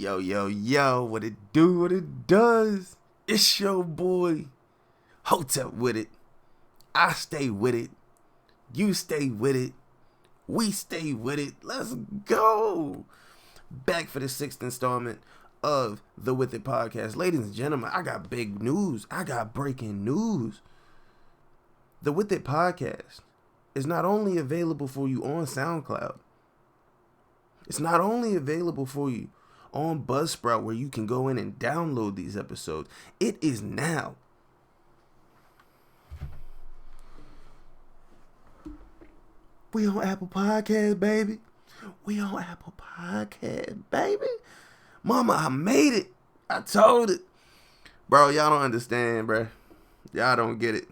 Yo, yo, yo, what it do, what it does. It's your boy, Hotep with it. I stay with it. You stay with it. We stay with it. Let's go. Back for the 6th installment of the WithIt Podcast. Ladies and gentlemen, I got big news. I got breaking news. The WithIt Podcast is not only available for you on SoundCloud. It's not only available for you on Buzzsprout, where you can go in and download these episodes. It is now we on Apple Podcast, baby. We on Apple Podcast, baby. Mama, I made it. I told it. Bro, y'all don't understand, bro. Y'all don't get it.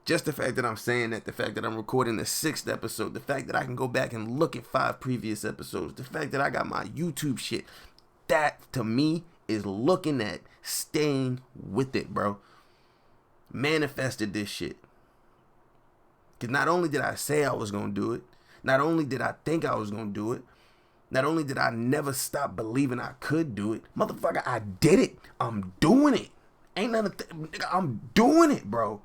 Just the fact that I'm saying that, the fact that I'm recording the 6th episode, the fact that I can go back and look at 5 previous episodes, the fact that I got my YouTube shit, that to me is looking at staying with it, bro. Manifested this shit. Because not only did I say I was going to do it, not only did I think I was going to do it, not only did I never stop believing I could do it, motherfucker, I did it. I'm doing it. Ain't nothing, I'm doing it, bro.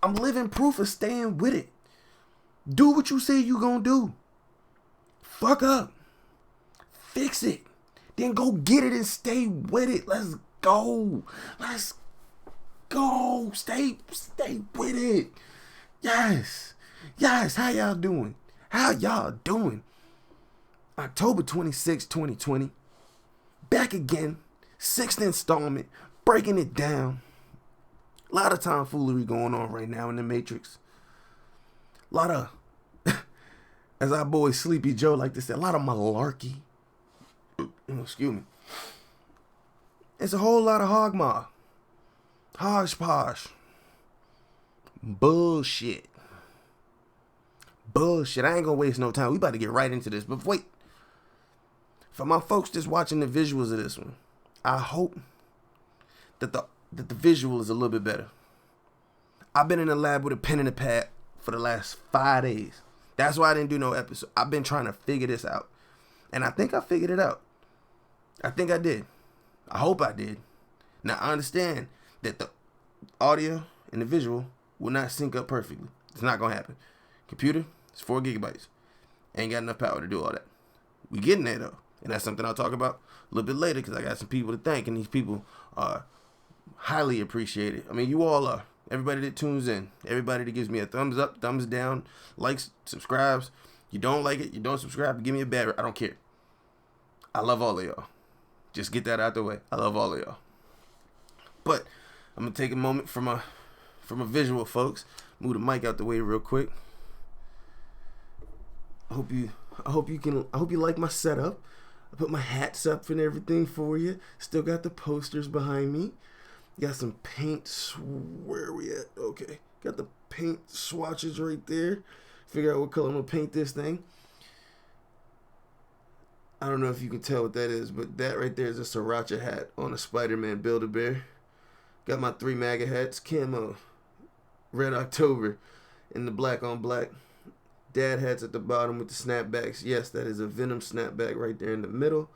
I'm living proof of staying with it. Do what you say you gonna do. Fuck up. Fix it. Then go get it and stay with it. Let's go. Let's go. Stay with it. Yes. Yes. How y'all doing? How y'all doing? October 26, 2020. Back again. 6th installment. Breaking it down. A lot of tomfoolery going on right now in the Matrix. A lot of, as our boy Sleepy Joe like to say, a lot of malarkey. Excuse me. It's a whole lot of hogma. Hodgepodge. Bullshit. Bullshit. I ain't gonna waste no time. We about to get right into this. But wait. For my folks just watching the visuals of this one, I hope that the visual is a little bit better. I've been in the lab with a pen and a pad for the last 5 days. That's why I didn't do no episode. I've been trying to figure this out. And I think I figured it out. I think I did. I hope I did. Now, I understand that the audio and the visual will not sync up perfectly. It's not going to happen. Computer, it's 4 gigabytes. Ain't got enough power to do all that. We getting there, though. And that's something I'll talk about a little bit later, because I got some people to thank. And these people are highly appreciated. I mean, you all are. Everybody that tunes in, everybody that gives me a thumbs up, thumbs down, likes, subscribes. You don't like it, you don't subscribe, give me a bad. I don't care. I love all of y'all. Just get that out the way. I love all of y'all. But I'm gonna take a moment from a visual, folks. Move the mic out the way real quick. I hope you like my setup. I put my hats up and everything for you. Still got the posters behind me. Got some paint. Where are we at? Okay. Got the paint swatches right there. Figure out what color I'm going to paint this thing. I don't know if you can tell what that is, but that right there is a sriracha hat on a Spider-Man Build-A-Bear. Got my 3 MAGA hats. Camo. Red October. In the black on black. Dad hats at the bottom with the snapbacks. Yes, that is a Venom snapback right there in the middle.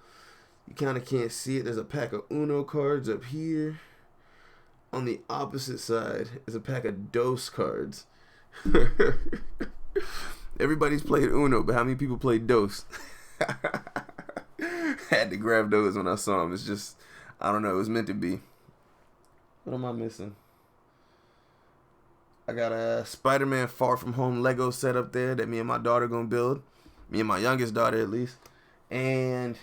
You kind of can't see it. There's a pack of Uno cards up here. On the opposite side is a pack of Dose cards. Everybody's played Uno, but how many people played Dose? Had to grab those when I saw them. It's just, I don't know, it was meant to be. What am I missing? I got a Spider-Man Far From Home Lego set up there that me and my daughter gonna build. Me and my youngest daughter, at least. And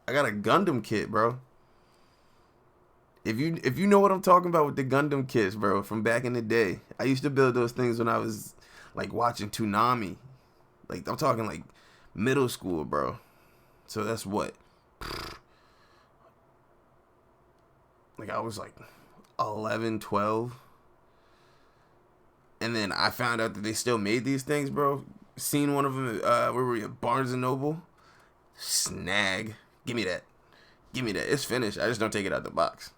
I got a Gundam kit, bro. If you know what I'm talking about with the Gundam kits, bro, from back in the day. I used to build those things when I was, like, watching Toonami. Like, I'm talking, like, middle school, bro. So that's what? Like, I was, like, 11, 12. And then I found out that they still made these things, bro. Seen one of them, where were we at? Barnes & Noble. Snag. Give me that. Give me that. It's finished. I just don't take it out the box.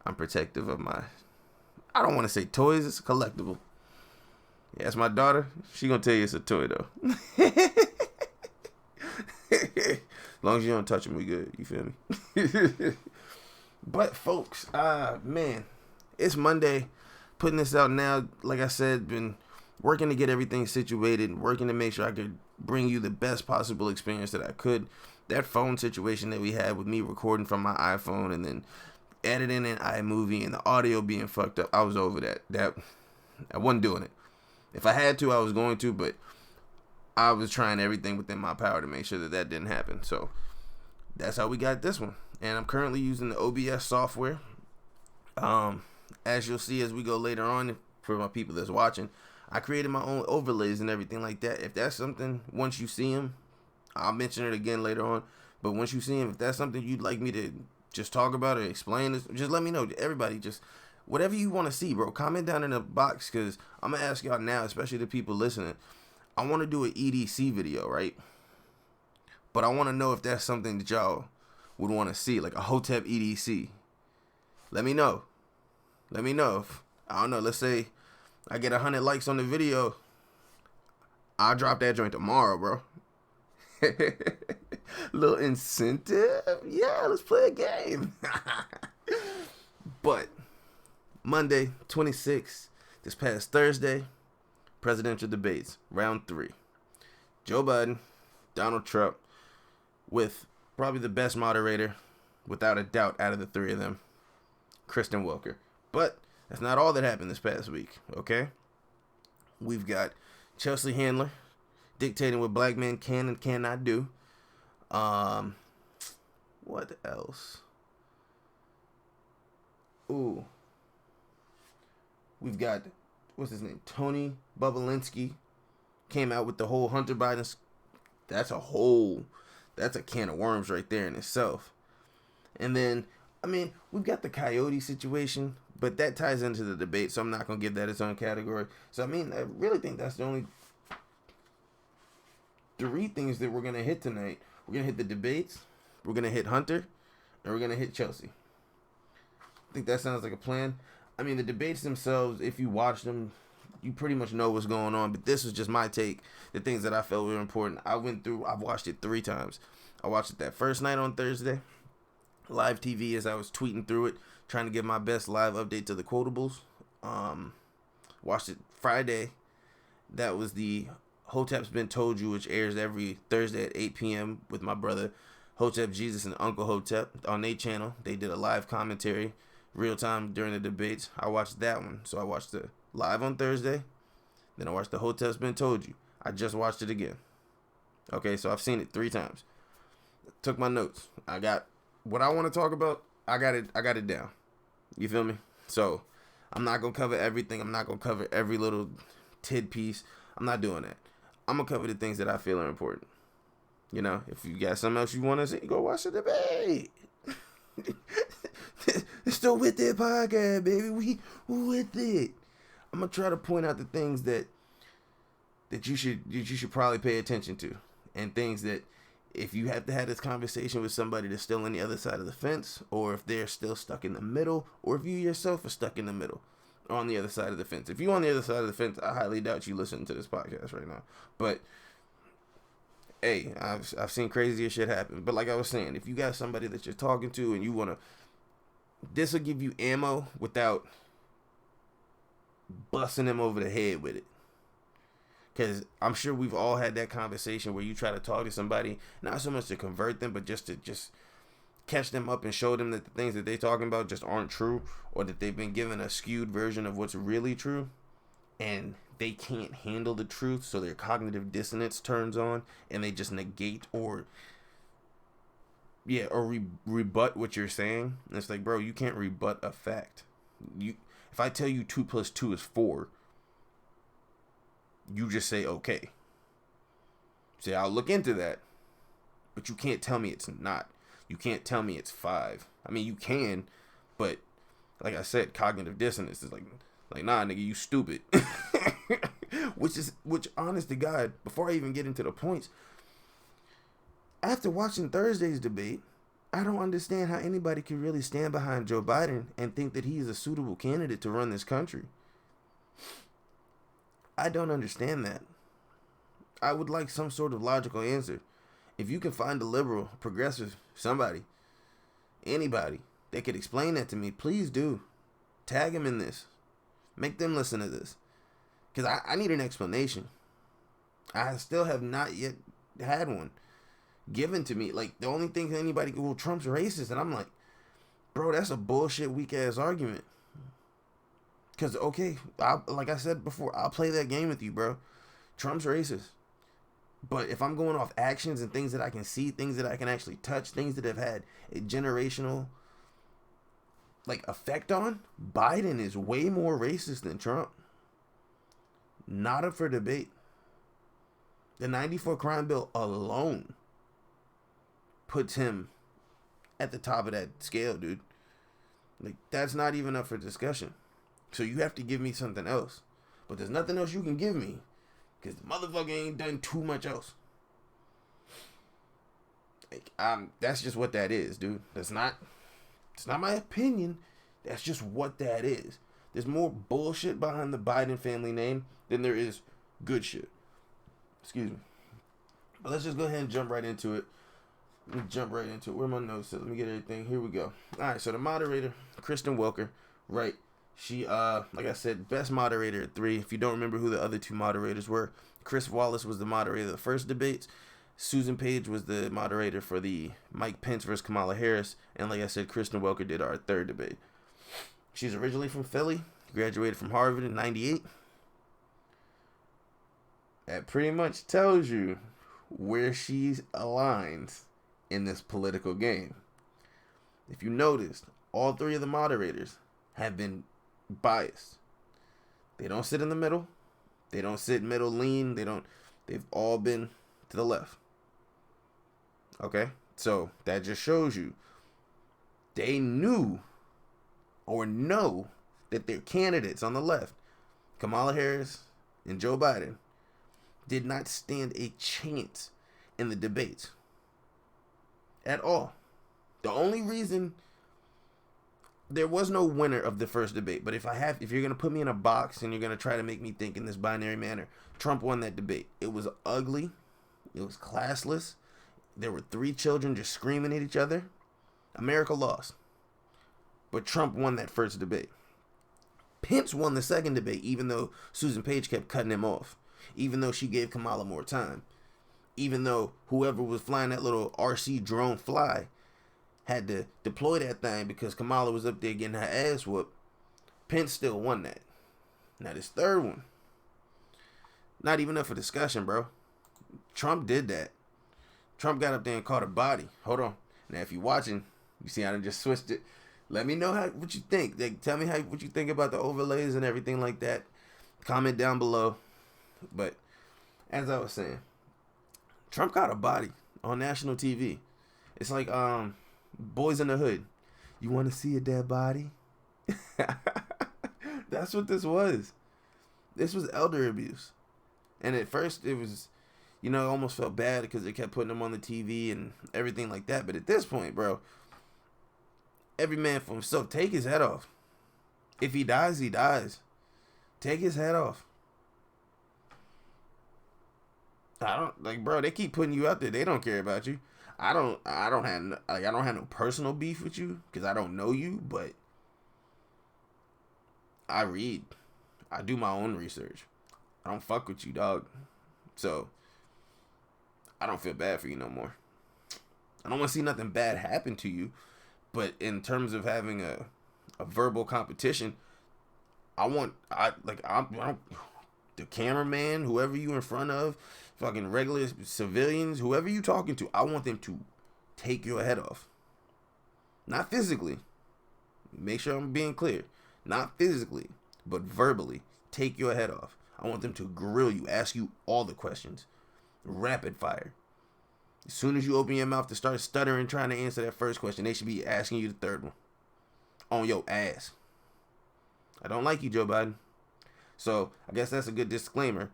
I'm protective of my, I don't want to say toys, it's a collectible. Yeah, it's my daughter. She gonna tell you it's a toy, though. long as you don't touch him, we good. You feel me? But folks, man, it's Monday. Putting this out now, like I said, been working to get everything situated, working to make sure I could bring you the best possible experience that I could. That phone situation that we had with me recording from my iPhone and then editing in iMovie and the audio being fucked up, I was over that. I wasn't doing it. If I had to, I was going to, but I was trying everything within my power to make sure that didn't happen. So that's how we got this one. And I'm currently using the OBS software. As you'll see as we go later on, for my people that's watching, I created my own overlays and everything like that. If that's something, once you see them, I'll mention it again later on. But once you see them, if that's something you'd like me to just talk about or explain, just let me know. Everybody, just whatever you want to see, bro. Comment down in the box, because I'm going to ask y'all now, especially the people listening. I want to do an EDC video, right? But I want to know if that's something that y'all would want to see, like a Hotep EDC. Let me know. Let me know. If, I don't know, let's say I get 100 likes on the video, I'll drop that joint tomorrow, bro. Little incentive. Yeah, let's play a game. But Monday, 26th, this past Thursday, presidential debates, round 3. Joe Biden, Donald Trump, with probably the best moderator, without a doubt, out of the 3 of them, Kristen Welker. But that's not all that happened this past week, okay? We've got Chelsea Handler dictating what black men can and cannot do. What else? Ooh. We've got, what's his name? Tony Bobolinsky came out with the whole Hunter Biden. That's a can of worms right there in itself. And then, I mean, we've got the coyote situation, but that ties into the debate, so I'm not going to give that its own category. So, I mean, I really think that's the only 3 things that we're going to hit tonight. We're going to hit the debates, we're going to hit Hunter, and we're going to hit Chelsea. I think that sounds like a plan. I mean, the debates themselves, if you watch them, you pretty much know what's going on, but this was just my take, the things that I felt were important. I've watched it 3 times. I watched it that first night on Thursday, live TV, as I was tweeting through it, trying to give my best live update to the quotables. Watched it Friday. That was the Hotep's Been Told You, which airs every Thursday at 8 p.m. with my brother Hotep Jesus and Uncle Hotep on their channel. They did a live commentary, real time during the debates. I watched that one. So I watched the live on Thursday. Then I watched the Hotep's Been Told You. I just watched it again. Okay, so I've seen it 3 times. Took my notes. I got what I want to talk about. I got it down. You feel me? So I'm not gonna cover everything. I'm not gonna cover every little tid piece. I'm not doing that. I'm gonna cover the things that I feel are important. You know, if you got something else you want to see, go watch the debate. It's the WithIt Podcast, baby. We with it. I'm gonna try to point out the things that you should probably pay attention to, and things that, if you have to have this conversation with somebody that's still on the other side of the fence, or if they're still stuck in the middle, or if you yourself are stuck in the middle or on the other side of the fence. If you're on the other side of the fence, I highly doubt you listen to this podcast right now. But hey, I've seen crazier shit happen. But like I was saying, if you got somebody that you're talking to and you want to, this will give you ammo without busting them over the head with it. Because I'm sure we've all had that conversation where you try to talk to somebody, not so much to convert them, but just to catch them up and show them that the things that they're talking about just aren't true, or that they've been given a skewed version of what's really true, and they can't handle the truth, so their cognitive dissonance turns on, and they just negate or rebut what you're saying. And it's like, bro, you can't rebut a fact. If I tell you 2 + 2 is 4, you just say okay. Say, I'll look into that, but you can't tell me it's not. You can't tell me it's 5. I mean, you can, but like I said, cognitive dissonance is like nah, nigga, you stupid. Which honest to God, before I even get into the points, after watching Thursday's debate, I don't understand how anybody can really stand behind Joe Biden and think that he's a suitable candidate to run this country. I don't understand that. I would like some sort of logical answer. If you can find a liberal, progressive, somebody, anybody that could explain that to me, please do. Tag him in this. Make them listen to this. Because I need an explanation. I still have not yet had one given to me. Like, the only thing anybody, well, Trump's racist. And I'm like, bro, that's a bullshit, weak-ass argument. Because, okay, like I said before, I'll play that game with you, bro. Trump's racist. But if I'm going off actions and things that I can see, things that I can actually touch, things that have had a generational, like, effect on, Biden is way more racist than Trump. Not up for debate. The 94 crime bill alone puts him at the top of that scale, dude. Like, that's not even up for discussion. So you have to give me something else. But there's nothing else you can give me, because the motherfucker ain't done too much else. Like, that's just what that is, dude. It's not my opinion. That's just what that is. There's more bullshit behind the Biden family name than there is good shit. Excuse me. But let's just go ahead and jump right into it. Let me jump right into it. Where are my notes at? Let me get everything. Here we go. Alright, so the moderator, Kristen Welker, right. She, like I said, best moderator at 3. If you don't remember who the other 2 moderators were, Chris Wallace was the moderator of the first debates. Susan Page was the moderator for the Mike Pence versus Kamala Harris. And like I said, Kristen Welker did our third debate. She's originally from Philly, graduated from Harvard in 98. That pretty much tells you where she aligns in this political game. If you noticed, all 3 of the moderators have been biased. They don't sit in the middle. They don't sit middle lean. They've all been to the left. Okay? So that just shows you they knew or know that their candidates on the left, Kamala Harris and Joe Biden, did not stand a chance in the debates at all. The only reason, there was no winner of the first debate, but if you're going to put me in a box and you're going to try to make me think in this binary manner, Trump won that debate. It was ugly. It was classless. There were 3 children just screaming at each other. America lost. But Trump won that first debate. Pence won the second debate, even though Susan Page kept cutting him off. Even though she gave Kamala more time. Even though whoever was flying that little RC drone fly had to deploy that thing because Kamala was up there getting her ass whooped, Pence still won that. Now this third one, not even up for discussion, bro. Trump did that. Trump got up there and caught a body. Hold on. Now if you're watching, you see I done just switched it. Let me know what you think. Like, tell me what you think about the overlays and everything like that. Comment down below. But as I was saying, Trump got a body on national TV. It's like Boys in the Hood. You want to see a dead body? That's what this was. This was elder abuse. And at first it was, I almost felt bad because they kept putting him on the TV and everything like that. But at this point, bro, every man for himself. Take his head off. If he dies, he dies. Take his head off. Bro, they keep putting you out there. They don't care about you. I don't have no personal beef with you because I don't know you, but I read. I do my own research. I don't fuck with you, dog. So I don't feel bad for you no more. I don't want to see nothing bad happen to you, but in terms of having a verbal competition, the cameraman, whoever you in front of, fucking regular civilians, whoever you talking to, I want them to take your head off. Not physically. Make sure I'm being clear. Not physically, but verbally. Take your head off. I want them to grill you, ask you all the questions. Rapid fire. As soon as you open your mouth to start stuttering trying to answer that first question, they should be asking you the third one. On your ass. I don't like you, Joe Biden. So, I guess that's a good disclaimer.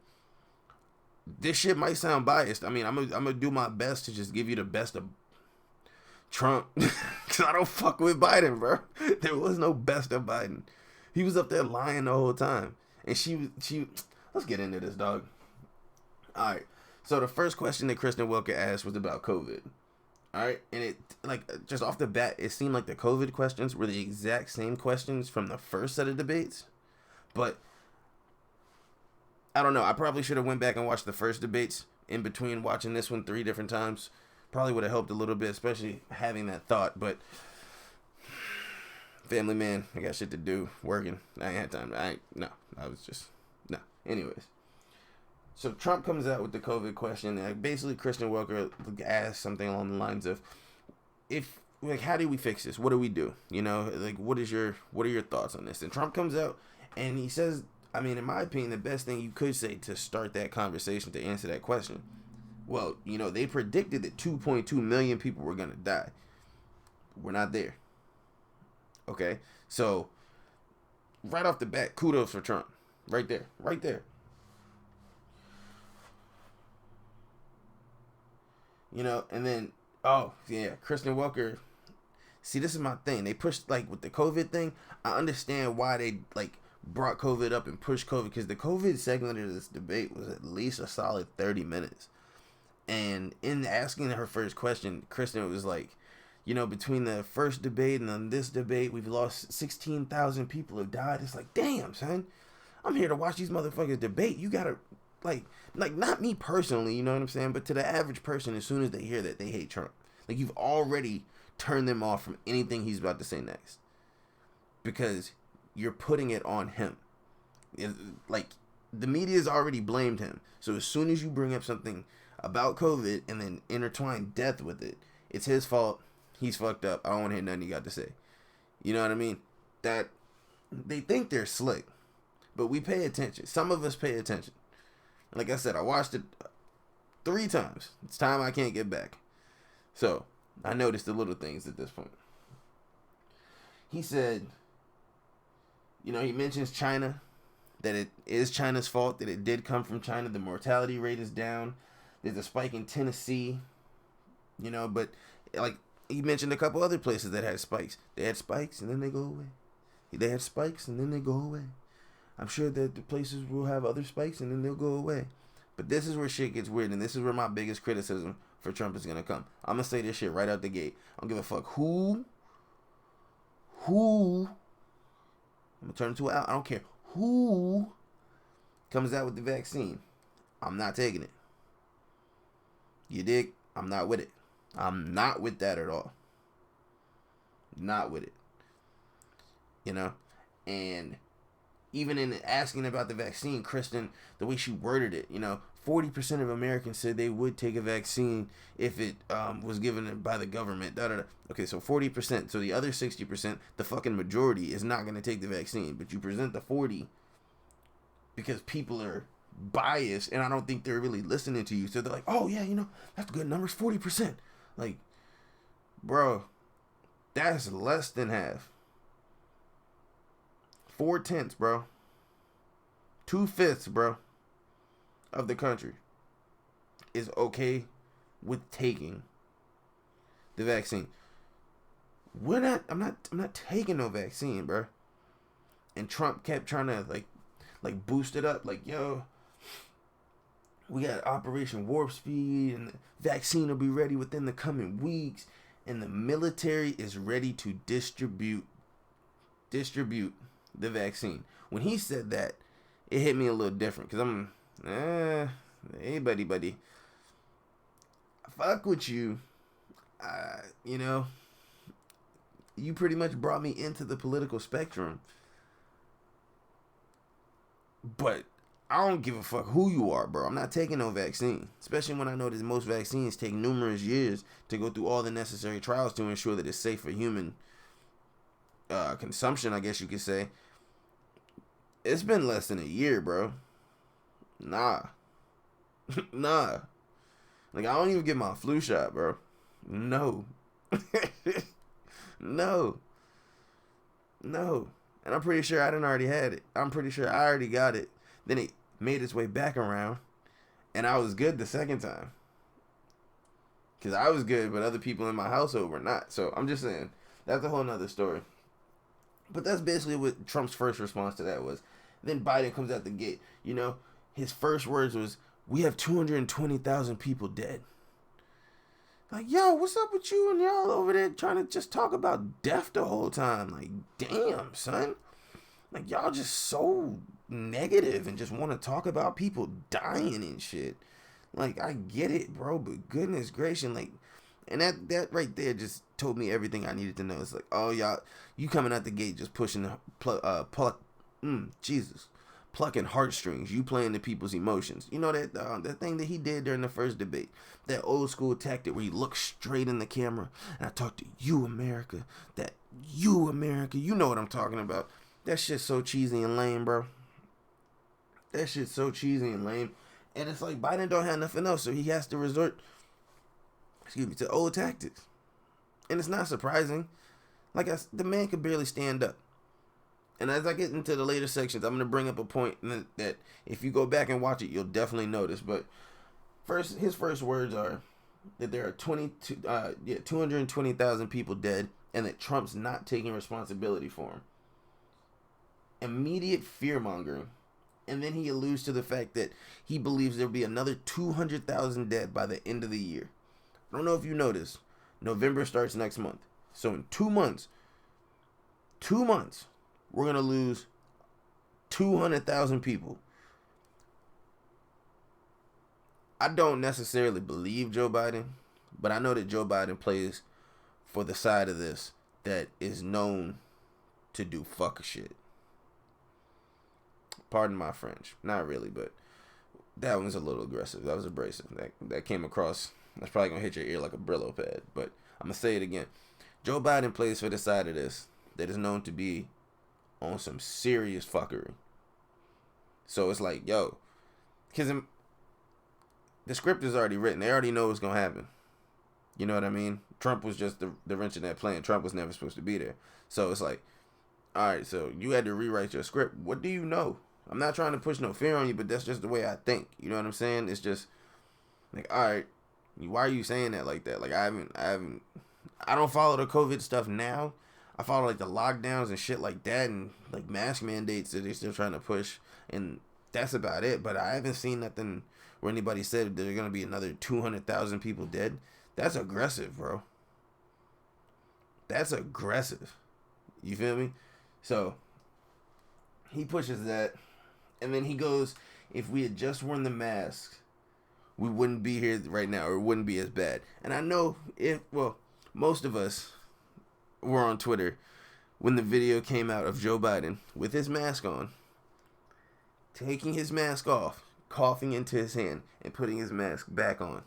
This shit might sound biased. I mean, I'm gonna do my best to just give you the best of Trump. Because I don't fuck with Biden, bro. There was no best of Biden. He was up there lying the whole time. And she let's get into this, dog. Alright. So the first question that Kristen Welker asked was about COVID. All right, and it, like, just off the bat, it seemed like the COVID questions were the exact same questions from the first set of debates. But I don't know. I probably should have went back and watched the first debates in between watching this one 3 different times. Probably would have helped a little bit, especially having that thought. But family man, I got shit to do, working. I ain't had time. No. Anyways. So Trump comes out with the COVID question, and basically Kristen Welker asked something along the lines of, how do we fix this? What do we do? What are your thoughts on this? And Trump comes out and he says, I mean, in my opinion, the best thing you could say to start that conversation, to answer that question, well, they predicted that 2.2 million people were going to die. We're not there. Okay? So, right off the bat, kudos for Trump. Right there. And then, Kristen Welker. See, this is my thing. They pushed, with the COVID thing, I understand why they, brought COVID up and pushed COVID, because the COVID segment of this debate was at least a solid 30 minutes. And in asking her first question, Kristen was like, between the first debate and then this debate, we've lost 16,000 people have died. It's like, damn, son, I'm here to watch these motherfuckers debate. You gotta, not me personally, you know what I'm saying? But to the average person, as soon as they hear that, they hate Trump. You've already turned them off from anything he's about to say next. Because you're putting it on him. The media's already blamed him. So as soon as you bring up something about COVID and then intertwine death with it, it's his fault. He's fucked up. I don't want to hear nothing you got to say. You know what I mean? That they think they're slick, but we pay attention. Some of us pay attention. Like I said, I watched it 3 times. It's time I can't get back. So I noticed the little things at this point. He said, he mentions China, that it is China's fault, that it did come from China. The mortality rate is down. There's a spike in Tennessee, but he mentioned a couple other places that had spikes. They had spikes and then they go away. They had spikes and then they go away. I'm sure that the places will have other spikes and then they'll go away. But this is where shit gets weird, and this is where my biggest criticism for Trump is going to come. I'm going to say this shit right out the gate. I don't give a fuck who, I'm going to turn it to I don't care who comes out with the vaccine. I'm not taking it. You dig? I'm not with it. I'm not with that at all. Not with it. And even in asking about the vaccine, Kristen, the way she worded it, 40% of Americans said they would take a vaccine if it was given by the government. Okay, so 40%. So the other 60%, the fucking majority, is not going to take the vaccine. But you present the 40 because people are biased, and I don't think they're really listening to you. So they're like, oh, yeah, that's a good number. It's 40%. Bro, that's less than half. 4/10, bro. 2/5, bro, of the country is okay with taking the vaccine. I'm not taking no vaccine, bro. And Trump kept trying to boost it up, yo, we got Operation Warp Speed, and the vaccine will be ready within the coming weeks, and the military is ready to distribute the vaccine. When he said that, it hit me a little different, because hey, buddy, I fuck with you. You pretty much brought me into the political spectrum, but I don't give a fuck who you are, bro. I'm not taking no vaccine, especially when I know that most vaccines take numerous years to go through all the necessary trials to ensure that it's safe for human consumption, I guess you could say. It's been less than a year, bro. Nah. I don't even get my flu shot, bro. No. No. And I'm pretty sure I done already had it. I'm pretty sure I already got it. Then it made its way back around, and I was good the second time. Because I was good, but other people in my household were not. So I'm just saying, that's a whole nother story. But that's basically what Trump's first response to that was. Then Biden comes out the gate. His first words was, we have 220,000 people dead. Like, yo, what's up with you and y'all over there trying to just talk about death the whole time? Like, damn, son. Like, y'all just so negative and just want to talk about people dying and shit. Like, I get it, bro, but goodness gracious, like, and that right there just told me everything I needed to know. It's like, oh, y'all, you coming out the gate just pushing the plucking heartstrings. You playing the people's emotions. You know that thing that he did during the first debate, that old school tactic where he looked straight in the camera and I talk to you, America. That you, America. You know what I'm talking about. That shit's so cheesy and lame, bro. That shit's so cheesy and lame. And it's like Biden don't have nothing else, so he has to resort, to old tactics. And it's not surprising. Like, the man could barely stand up. And as I get into the later sections, I'm going to bring up a point that if you go back and watch it, you'll definitely notice. But first, his first words are that there are 220,000 people dead and that Trump's not taking responsibility for them. Immediate fear-mongering. And then he alludes to the fact that he believes there'll be another 200,000 dead by the end of the year. I don't know if you noticed. November starts next month. So in 2 months, we're going to lose 200,000 people. I don't necessarily believe Joe Biden, but I know that Joe Biden plays for the side of this that is known to do fuck shit. Pardon my French. Not really, but that one's a little aggressive. That was abrasive. That came across. That's probably going to hit your ear like a Brillo pad. But I'm going to say it again. Joe Biden plays for the side of this that is known to be on some serious fuckery. So it's like, yo, because the script is already written. They already know what's going to happen. You know what I mean? Trump was just the wrench in that plan. Trump was never supposed to be there. So it's like, all right, so you had to rewrite your script. What do you know? I'm not trying to push no fear on you, but that's just the way I think. You know what I'm saying? It's just like, all right, why are you saying that like that? Like, I don't follow the COVID stuff now. I follow like the lockdowns and shit like that and like mask mandates that they're still trying to push. And that's about it. But I haven't seen nothing where anybody said there's going to be another 200,000 people dead. That's aggressive, bro. That's aggressive. You feel me? So he pushes that. And then he goes, if we had just worn the masks, we wouldn't be here right now, or it wouldn't be as bad. And I know most of us were on Twitter when the video came out of Joe Biden with his mask on, taking his mask off, coughing into his hand, and putting his mask back on.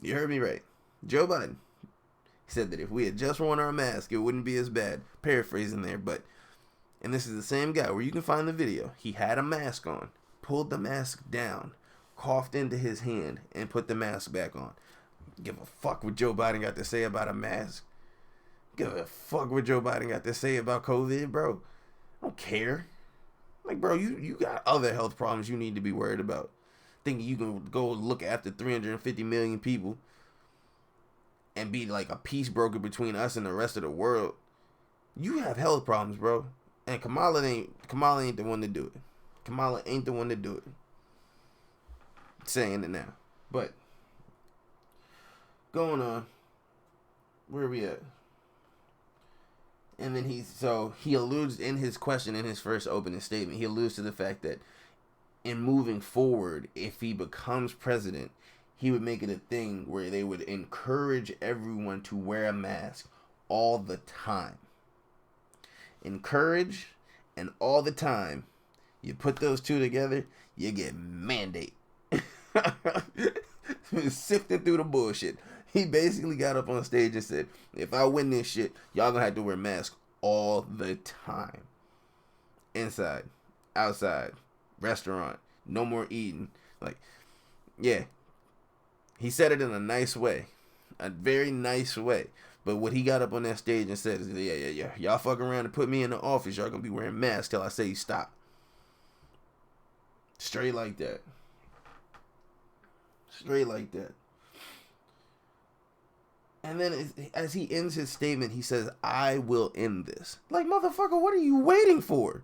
You heard me right. Joe Biden said that if we had just worn our mask, it wouldn't be as bad. Paraphrasing there, but, and this is the same guy where you can find the video. He had a mask on, pulled the mask down, coughed into his hand, and put the mask back on. Give a fuck what Joe Biden got to say about a mask. Give a fuck what Joe Biden got to say about COVID, bro. I don't care. Like, bro, you got other health problems you need to be worried about. Thinking you can go look after 350 million people and be like a peace broker between us and the rest of the world. You have health problems, bro. And Kamala ain't the one to do it. Kamala ain't the one to do it. Saying it now. But going on, where are we at? And then he alludes in his question, in his first opening statement, he alludes to the fact that in moving forward, if he becomes president, he would make it a thing where they would encourage everyone to wear a mask all the time. Encourage and all the time. You put those two together, you get mandate. Sifting through the bullshit. He basically got up on stage and said, if I win this shit, y'all gonna have to wear masks all the time. Inside, outside, restaurant, no more eating. Like, yeah. He said it in a nice way. A very nice way. But what he got up on that stage and said is, yeah. Y'all fuck around and put me in the office, y'all gonna be wearing masks till I say stop. Straight like that. Straight like that. And then as he ends his statement, he says, I will end this. Like, motherfucker, what are you waiting for?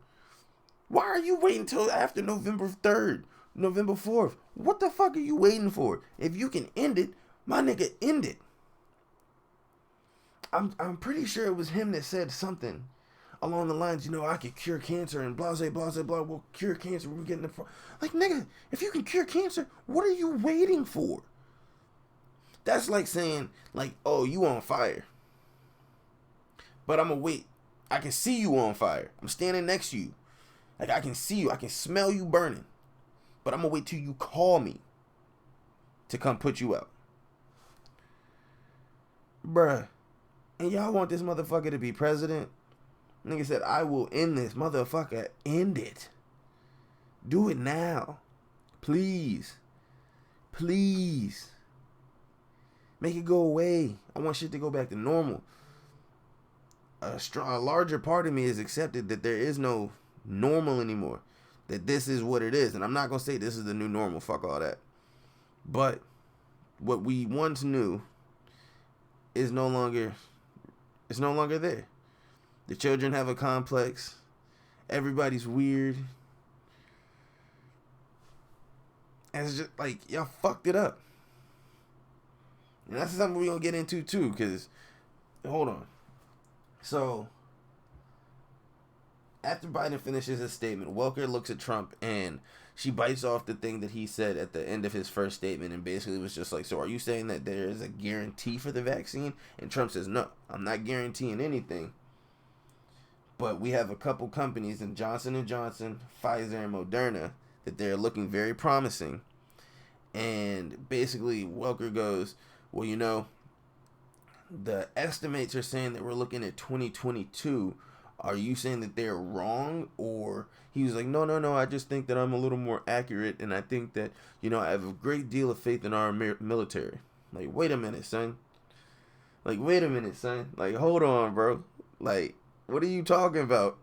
Why are you waiting till after November 3rd, November 4th? What the fuck are you waiting for? If you can end it, my nigga, end it. I'm pretty sure it was him that said something along the lines, I could cure cancer and blah, blah, blah, blah. We'll cure cancer. We're getting the... Like, nigga, if you can cure cancer, what are you waiting for? That's like saying, like, oh, you on fire. But I'm going to wait. I can see you on fire. I'm standing next to you. Like, I can see you. I can smell you burning. But I'm going to wait till you call me to come put you out. Bruh. And y'all want this motherfucker to be president? Nigga said, I will end this. Motherfucker, end it. Do it now. Please. Please. Make it go away. I want shit to go back to normal. A larger part of me has accepted that there is no normal anymore. That this is what it is. And I'm not going to say this is the new normal. Fuck all that. But what we once knew is no longer there. The children have a complex. Everybody's weird. And it's just like, y'all fucked it up. And that's something we're going to get into too, because, hold on. So, after Biden finishes his statement, Welker looks at Trump and she bites off the thing that he said at the end of his first statement and basically was just like, so are you saying that there is a guarantee for the vaccine? And Trump says, no, I'm not guaranteeing anything. But we have a couple companies in Johnson & Johnson, Pfizer, and Moderna that they're looking very promising. And basically Welker goes, well, the estimates are saying that we're looking at 2022. Are you saying that they're wrong? Or he was like, no, I just think that I'm a little more accurate. And I think that, I have a great deal of faith in our military. Like, wait a minute, son. Like, hold on, bro. Like, what are you talking about?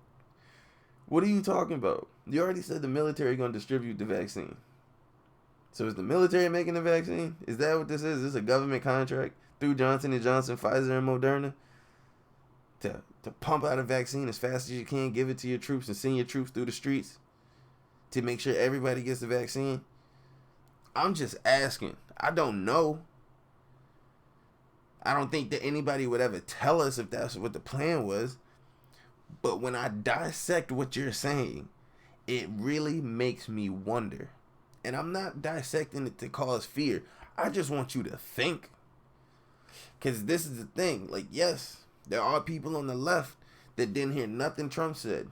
You already said the military going to distribute the vaccine. So is the military making the vaccine? Is that what this is? Is this a government contract through Johnson & Johnson, Pfizer, and Moderna? To pump out a vaccine as fast as you can, give it to your troops, and send your troops through the streets to make sure everybody gets the vaccine? I'm just asking. I don't know. I don't think that anybody would ever tell us if that's what the plan was. But when I dissect what you're saying, it really makes me wonder. And I'm not dissecting it to cause fear. I just want you to think. Because this is the thing. Like, yes, there are people on the left that didn't hear nothing Trump said.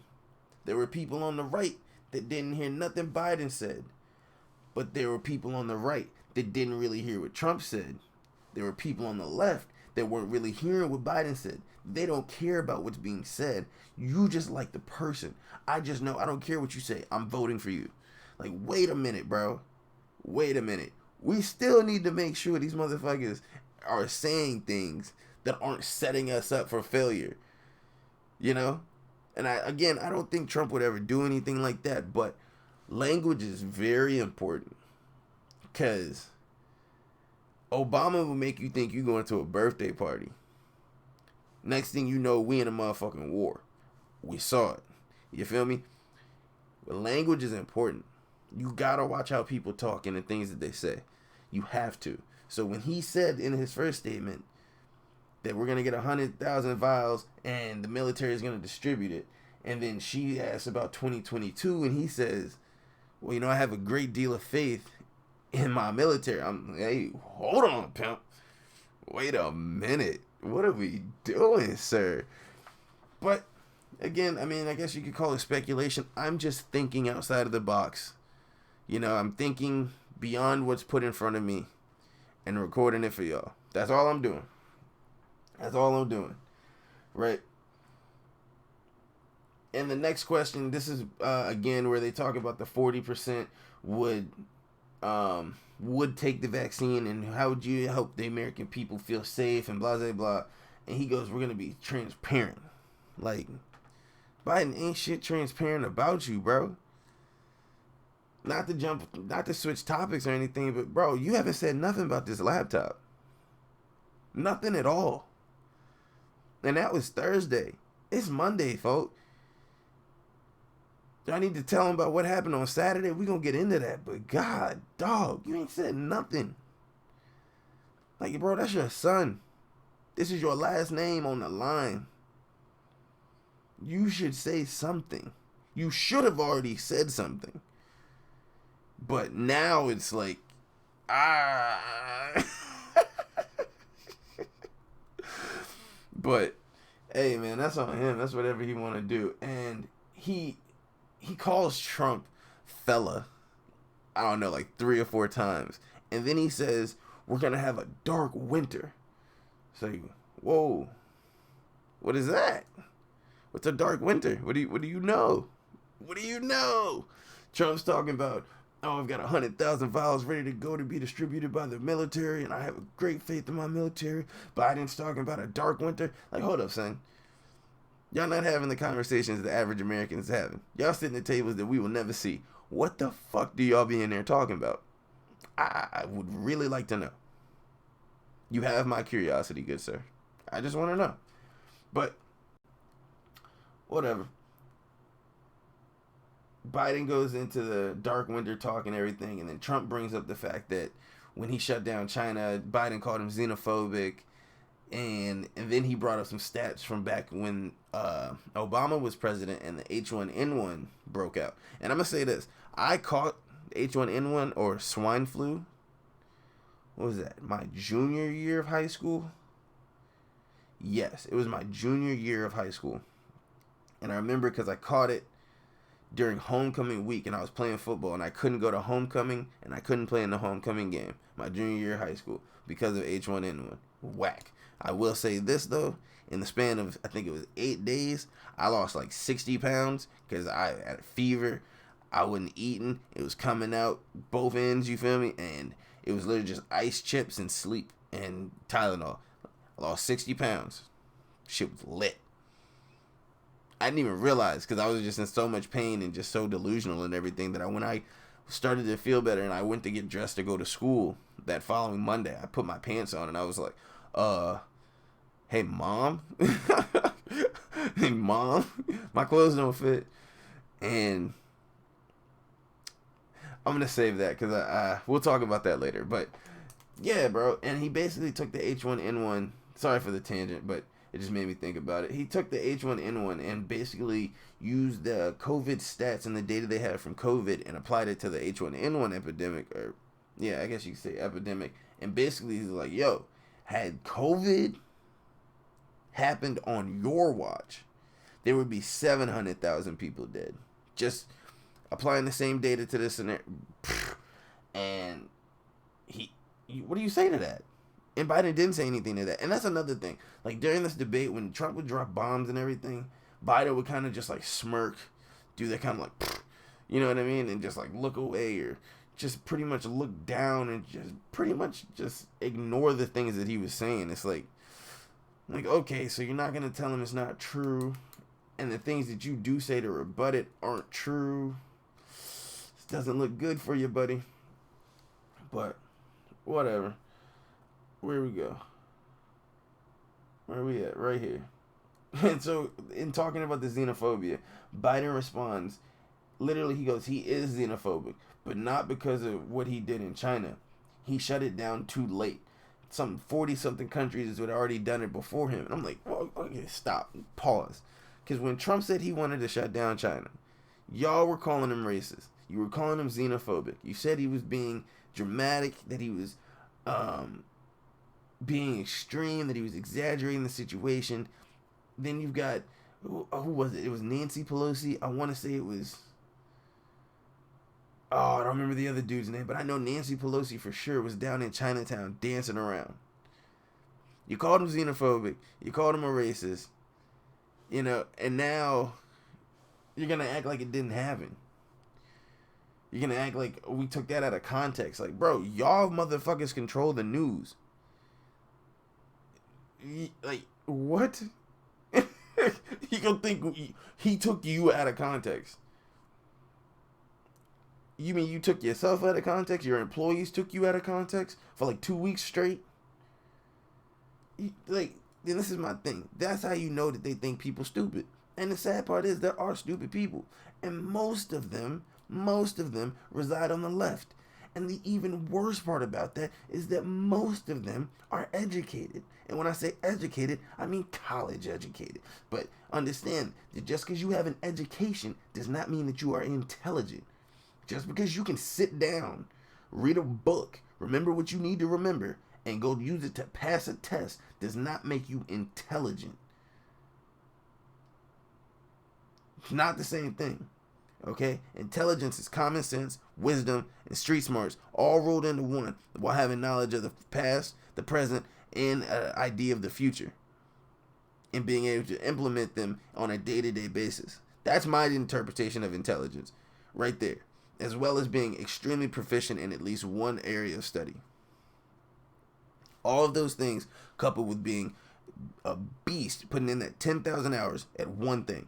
There were people on the right that didn't hear nothing Biden said. But there were people on the right that didn't really hear what Trump said. There were people on the left that weren't really hearing what Biden said. They don't care about what's being said. You just like the person. I just know I don't care what you say. I'm voting for you. Like, wait a minute, bro. Wait a minute. We still need to make sure these motherfuckers are saying things that aren't setting us up for failure. And I don't think Trump would ever do anything like that. But language is very important. Because Obama will make you think you're going to a birthday party. Next thing you know, we in a motherfucking war. We saw it. You feel me? But language is important. You gotta watch how people talk and the things that they say. You have to. So when he said in his first statement that we're gonna get 100,000 vials and the military is gonna distribute it, and then she asks about 2022 and he says, well, I have a great deal of faith in my military. Hey, hold on, pimp. Wait a minute. What are we doing, sir? But again, I guess you could call it speculation. I'm just thinking outside of the box. I'm thinking beyond what's put in front of me and recording it for y'all. That's all I'm doing. Right? And the next question, this is, again, where they talk about the 40% would take the vaccine and how would you help the American people feel safe and blah, blah, blah. And he goes, we're going to be transparent. Like, Biden ain't shit transparent about you, bro. Not to switch topics or anything, but bro, you haven't said nothing about this laptop. Nothing at all. And that was Thursday. It's Monday, folks. Do I need to tell him about what happened on Saturday? We gonna get into that, but God, dog, you ain't said nothing. Like, bro, that's your son. This is your last name on the line. You should say something. You should have already said something. But now it's like, But, hey, man, that's on him. That's whatever he want to do. And he calls Trump fella, I don't know, like 3 or 4 times. And then he says, we're going to have a dark winter. So, whoa, what is that? What's a dark winter? What do you know? What do you know? Trump's talking about, oh, I've got 100,000 vials ready to go to be distributed by the military, and I have a great faith in my military. Biden's talking about a dark winter. Like, hold up, son. Y'all not having the conversations the average American's having. Y'all sitting at tables that we will never see. What the fuck do y'all be in there talking about? I would really like to know. You have my curiosity, good sir. I just want to know. But, whatever. Biden goes into the dark winter talk and everything, and then Trump brings up the fact that when he shut down China, Biden called him xenophobic, and then he brought up some stats from back when Obama was president and the H1N1 broke out. And I'm going to say this. I caught H1N1 or swine flu. What was that? My junior year of high school? Yes, it was my junior year of high school. And I remember because I caught it during homecoming week, and I was playing football, and I couldn't go to homecoming, and I couldn't play in the homecoming game my junior year of high school because of H1N1. Whack. I will say this, though. In the span of, I think it was 8 days, I lost like 60 pounds because I had a fever. I wasn't eating. It was coming out both ends, you feel me? And it was literally just ice chips and sleep and Tylenol. I lost 60 pounds. Shit was lit. I didn't even realize because I was just in so much pain and just so delusional and everything that when I started to feel better and I went to get dressed to go to school that following Monday, I put my pants on and I was like, hey, mom? Hey, mom? My clothes don't fit. And I'm going to save that because we'll talk about that later. But, yeah, bro. And he basically took the H1N1. Sorry for the tangent, but it just made me think about it. He took the H1N1 and basically used the COVID stats and the data they had from COVID and applied it to the H1N1 epidemic. Or, yeah, I guess you could say epidemic. And basically he's like, yo, had COVID happened on your watch, there would be 700,000 people dead. Just applying the same data to this scenario. And what do you say to that? And Biden didn't say anything to that. And that's another thing. Like, during this debate, when Trump would drop bombs and everything, Biden would kind of just, like, smirk, do that kind of, like, you know what I mean? And just, like, look away or just pretty much look down and just pretty much just ignore the things that he was saying. It's like, okay, so you're not going to tell him it's not true. And the things that you do say to rebut it aren't true. This doesn't look good for you, buddy. But, whatever. Where we go? Where are we at? Right here. And so, in talking about the xenophobia, Biden responds, literally he goes, he is xenophobic, but not because of what he did in China. He shut it down too late. Some 40-something countries had already done it before him. And I'm like, well, okay, stop. Pause. Because when Trump said he wanted to shut down China, y'all were calling him racist. You were calling him xenophobic. You said he was being dramatic, that he was being extreme, that he was exaggerating the situation. Then you've got, who was it? It was Nancy Pelosi. I want to say it was, I don't remember the other dude's name, but I know Nancy Pelosi for sure was down in Chinatown dancing around. You called him xenophobic. You called him a racist. You know, and now you're going to act like it didn't happen. You're going to act like we took that out of context. Like, bro, y'all motherfuckers control the news. Like, what? You gonna think he took you out of context? You mean you took yourself out of context? Your employees took you out of context for like 2 weeks straight? Like, then this is my thing. That's how you know that they think people stupid. And the sad part is there are stupid people. And most of them reside on the left. And the even worse part about that is that most of them are educated. And when I say educated, I mean college educated. But understand that just because you have an education does not mean that you are intelligent. Just because you can sit down, read a book, remember what you need to remember, and go use it to pass a test does not make you intelligent. It's not the same thing. Okay? Intelligence is common sense, wisdom, and street smarts all rolled into one while having knowledge of the past, the present, and an idea of the future. And being able to implement them on a day-to-day basis. That's my interpretation of intelligence right there. As well as being extremely proficient in at least one area of study. All of those things coupled with being a beast, putting in that 10,000 hours at one thing.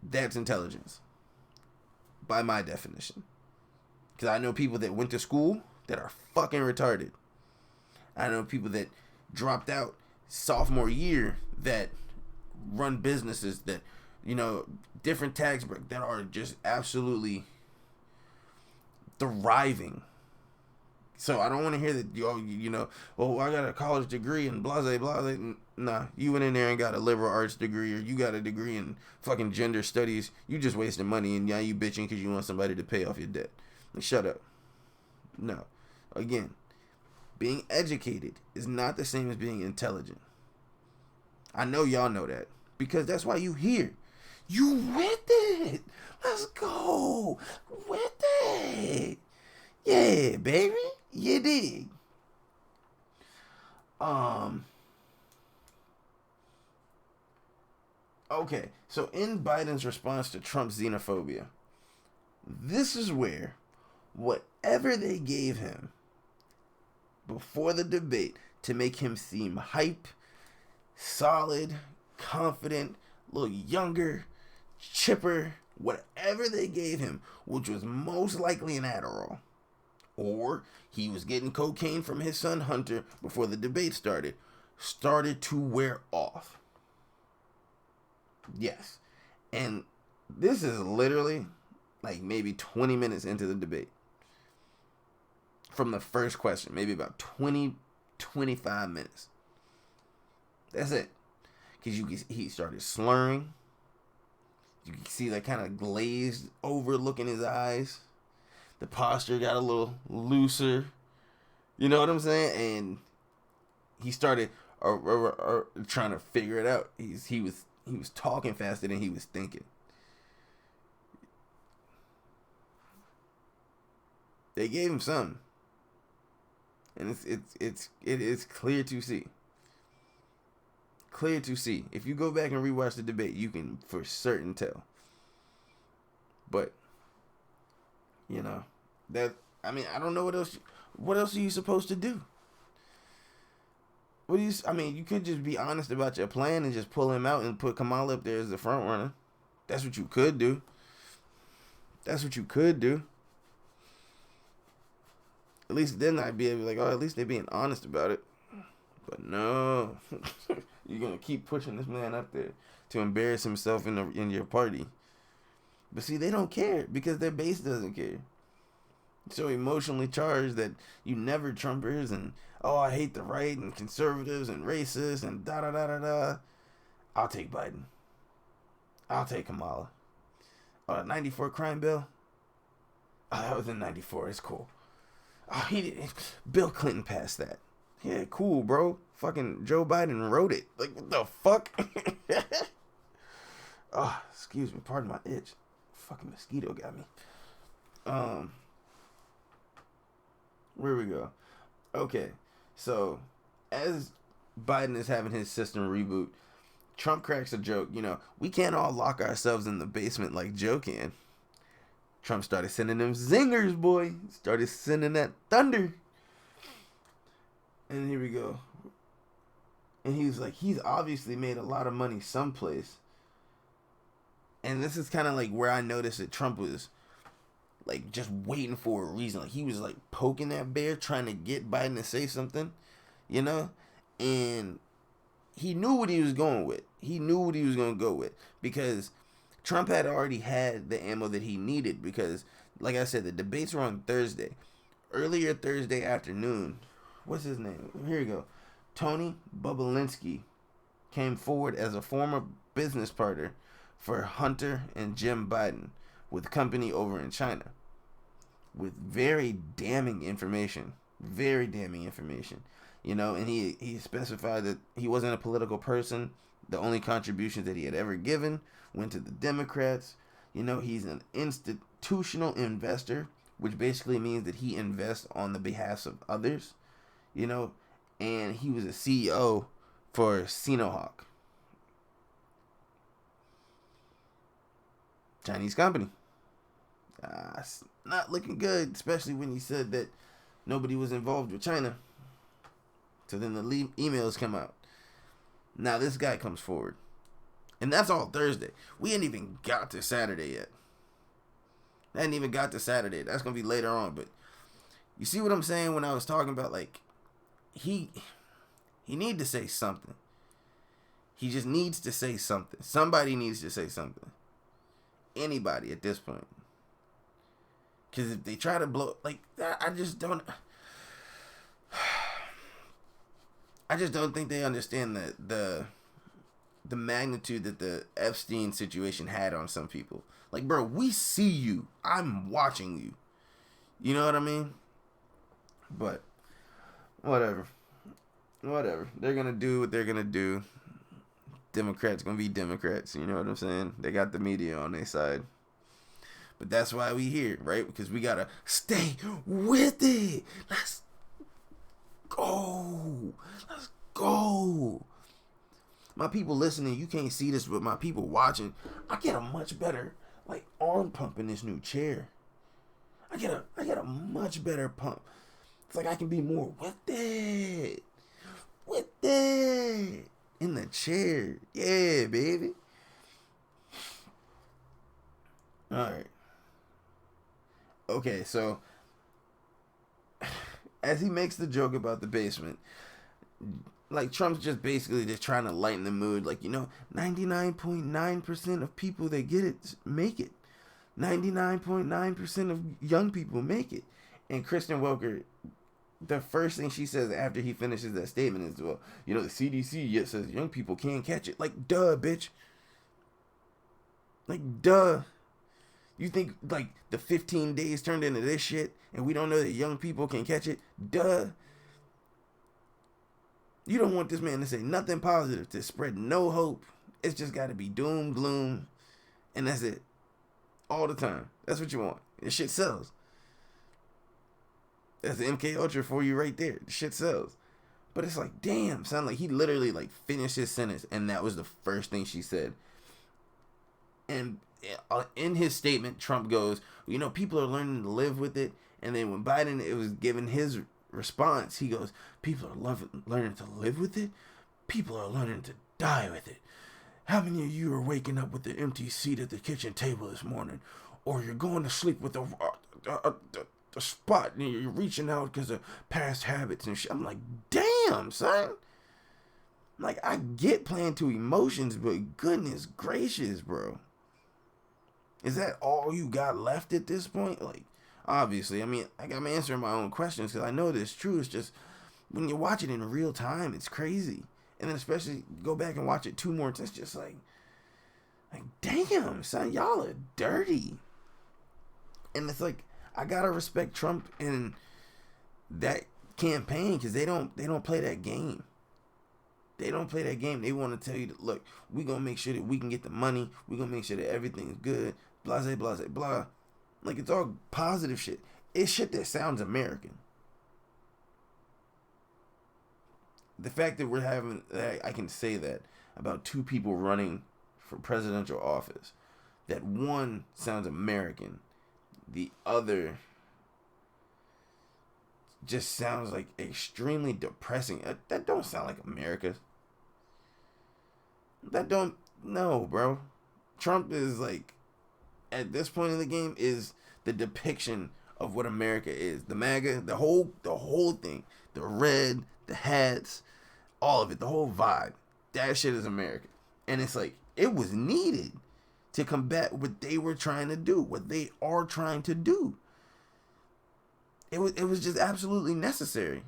That's intelligence. By my definition. Because I know people that went to school that are fucking retarded. I know people that dropped out sophomore year that run businesses that, different tax breaks that are just absolutely thriving. So I don't want to hear that, I got a college degree and blase, blase. Nah, you went in there and got a liberal arts degree, or you got a degree in fucking gender studies. You just wasting money, and now you bitching because you want somebody to pay off your debt. Like, shut up. No. Again, being educated is not the same as being intelligent. I know y'all know that, because that's why you here. You with it. Let's go. With it. Yeah, baby. You dig. Okay, so in Biden's response to Trump's xenophobia, this is where whatever they gave him before the debate to make him seem hype, solid, confident, a little younger, chipper, whatever they gave him, which was most likely an Adderall, or he was getting cocaine from his son Hunter before the debate started to wear off. Yes. And this is literally like maybe 20 minutes into the debate. From the first question, maybe about 25 minutes. That's it. Because he started slurring. You can see that kind of glazed over look in his eyes. The posture got a little looser. You know what I'm saying? And he started trying to figure it out. He was talking faster than he was thinking. They gave him something. And it is clear to see. Clear to see. If you go back and rewatch the debate, you can for certain tell. But I don't know what else are you supposed to do? You could just be honest about your plan and just pull him out and put Kamala up there as the front runner. That's what you could do. At least then I'd be able to be like, oh, at least they're being honest about it. But no. You're going to keep pushing this man up there to embarrass himself in your party. But see, they don't care because their base doesn't care. So emotionally charged that you never Trumpers and, oh, I hate the right and conservatives and racists and da-da-da-da-da. I'll take Biden. I'll take Kamala. 94 crime bill? Oh, that was in 94. It's cool. Oh, Bill Clinton passed that. Yeah, cool, bro. Fucking Joe Biden wrote it. Like, what the fuck? Oh, excuse me. Pardon my itch. Fucking mosquito got me. Where we go? Okay, so as Biden is having his system reboot, Trump cracks a joke. We can't all lock ourselves in the basement like Joe can. Trump started sending them zingers, boy. Started sending that thunder. And here we go. And he's like, he's obviously made a lot of money someplace. And this is kind of like where I noticed that Trump was like just waiting for a reason. Like he was like poking that bear, trying to get Biden to say something, And he knew what he was going with. He knew what he was going to go with because Trump had already had the ammo that he needed because, like I said, the debates were on Thursday. Earlier Thursday afternoon, what's his name? Here you go. Tony Bobulinski came forward as a former business partner for Hunter and Jim Biden with a company over in China with very damning information. Very damning information. You know, and he specified that he wasn't a political person. The only contributions that he had ever given went to the Democrats. You know, he's an institutional investor, which basically means that he invests on the behalf of others. You know, and he was a CEO for Sinohawk, Chinese company. It's not looking good, especially when he said that nobody was involved with China. So then the emails come out. Now this guy comes forward. And that's all Thursday. We ain't even got to Saturday yet. I ain't even got to Saturday. That's going to be later on. But you see what I'm saying when I was talking about, like, he need to say something. He just needs to say something. Somebody needs to say something. Anybody at this point. Because if they try to blow, like, I just don't think they understand the magnitude that the Epstein situation had on some people. Like, bro, we see you. I'm watching you. You know what I mean? But whatever. They're gonna do what they're gonna do. Democrats gonna be Democrats. You know what I'm saying? They got the media on their side. But that's why we here, right? Because we gotta stay with it. Let's go. My people listening, you can't see this, but my people watching, I get a much better, like, arm pump in this new chair. I get a much better pump. It's like I can be more with it. In the chair. Yeah, baby. Alright. Okay, so as he makes the joke about the basement, like, Trump's just basically just trying to lighten the mood. Like, 99.9% of people that get it make it. 99.9% of young people make it. And Kristen Welker, the first thing she says after he finishes that statement is, well, the CDC yet says young people can't catch it. Like, duh, bitch. Like, duh. You think, like, the 15 days turned into this shit and we don't know that young people can catch it? Duh. You don't want this man to say nothing positive, to spread no hope. It's just got to be doom, gloom, and that's it. All the time. That's what you want. This shit sells. That's the MK Ultra for you right there. The shit sells. But it's like, damn, son. Like, he literally, like, finished his sentence, and that was the first thing she said. And in his statement, Trump goes, people are learning to live with it. And then when Biden, it was given his response, he goes, people are learning to live with it. People are learning to die with it. How many of you are waking up with the empty seat at the kitchen table this morning, or you're going to sleep with the spot and you're reaching out because of past habits and shit? I'm like, damn, son. Like, I get playing to emotions, but goodness gracious, bro. Is that all you got left at this point? Like, obviously, I mean, I'm answering my own questions because I know this is true. It's just when you watch it in real time, it's crazy. And then especially go back and watch it 2 more times, just like damn, son, y'all are dirty. And it's like, I gotta respect Trump and that campaign because they don't play that game. They don't play that game. They want to tell you that, look, we gonna make sure that we can get the money. We gonna make sure that everything's good. Blah, blah, blah, blah. Like, it's all positive shit. It's shit that sounds American. The fact that I can say that about 2 people running for presidential office, that one sounds American, the other just sounds like extremely depressing. That don't sound like America. No, bro. Trump is like, at this point in the game, is the depiction of what America is. The MAGA, the whole thing, the red, the hats, all of it, the whole vibe. That shit is America. And it's like, it was needed to combat what they were trying to do, what they are trying to do. It was just absolutely necessary.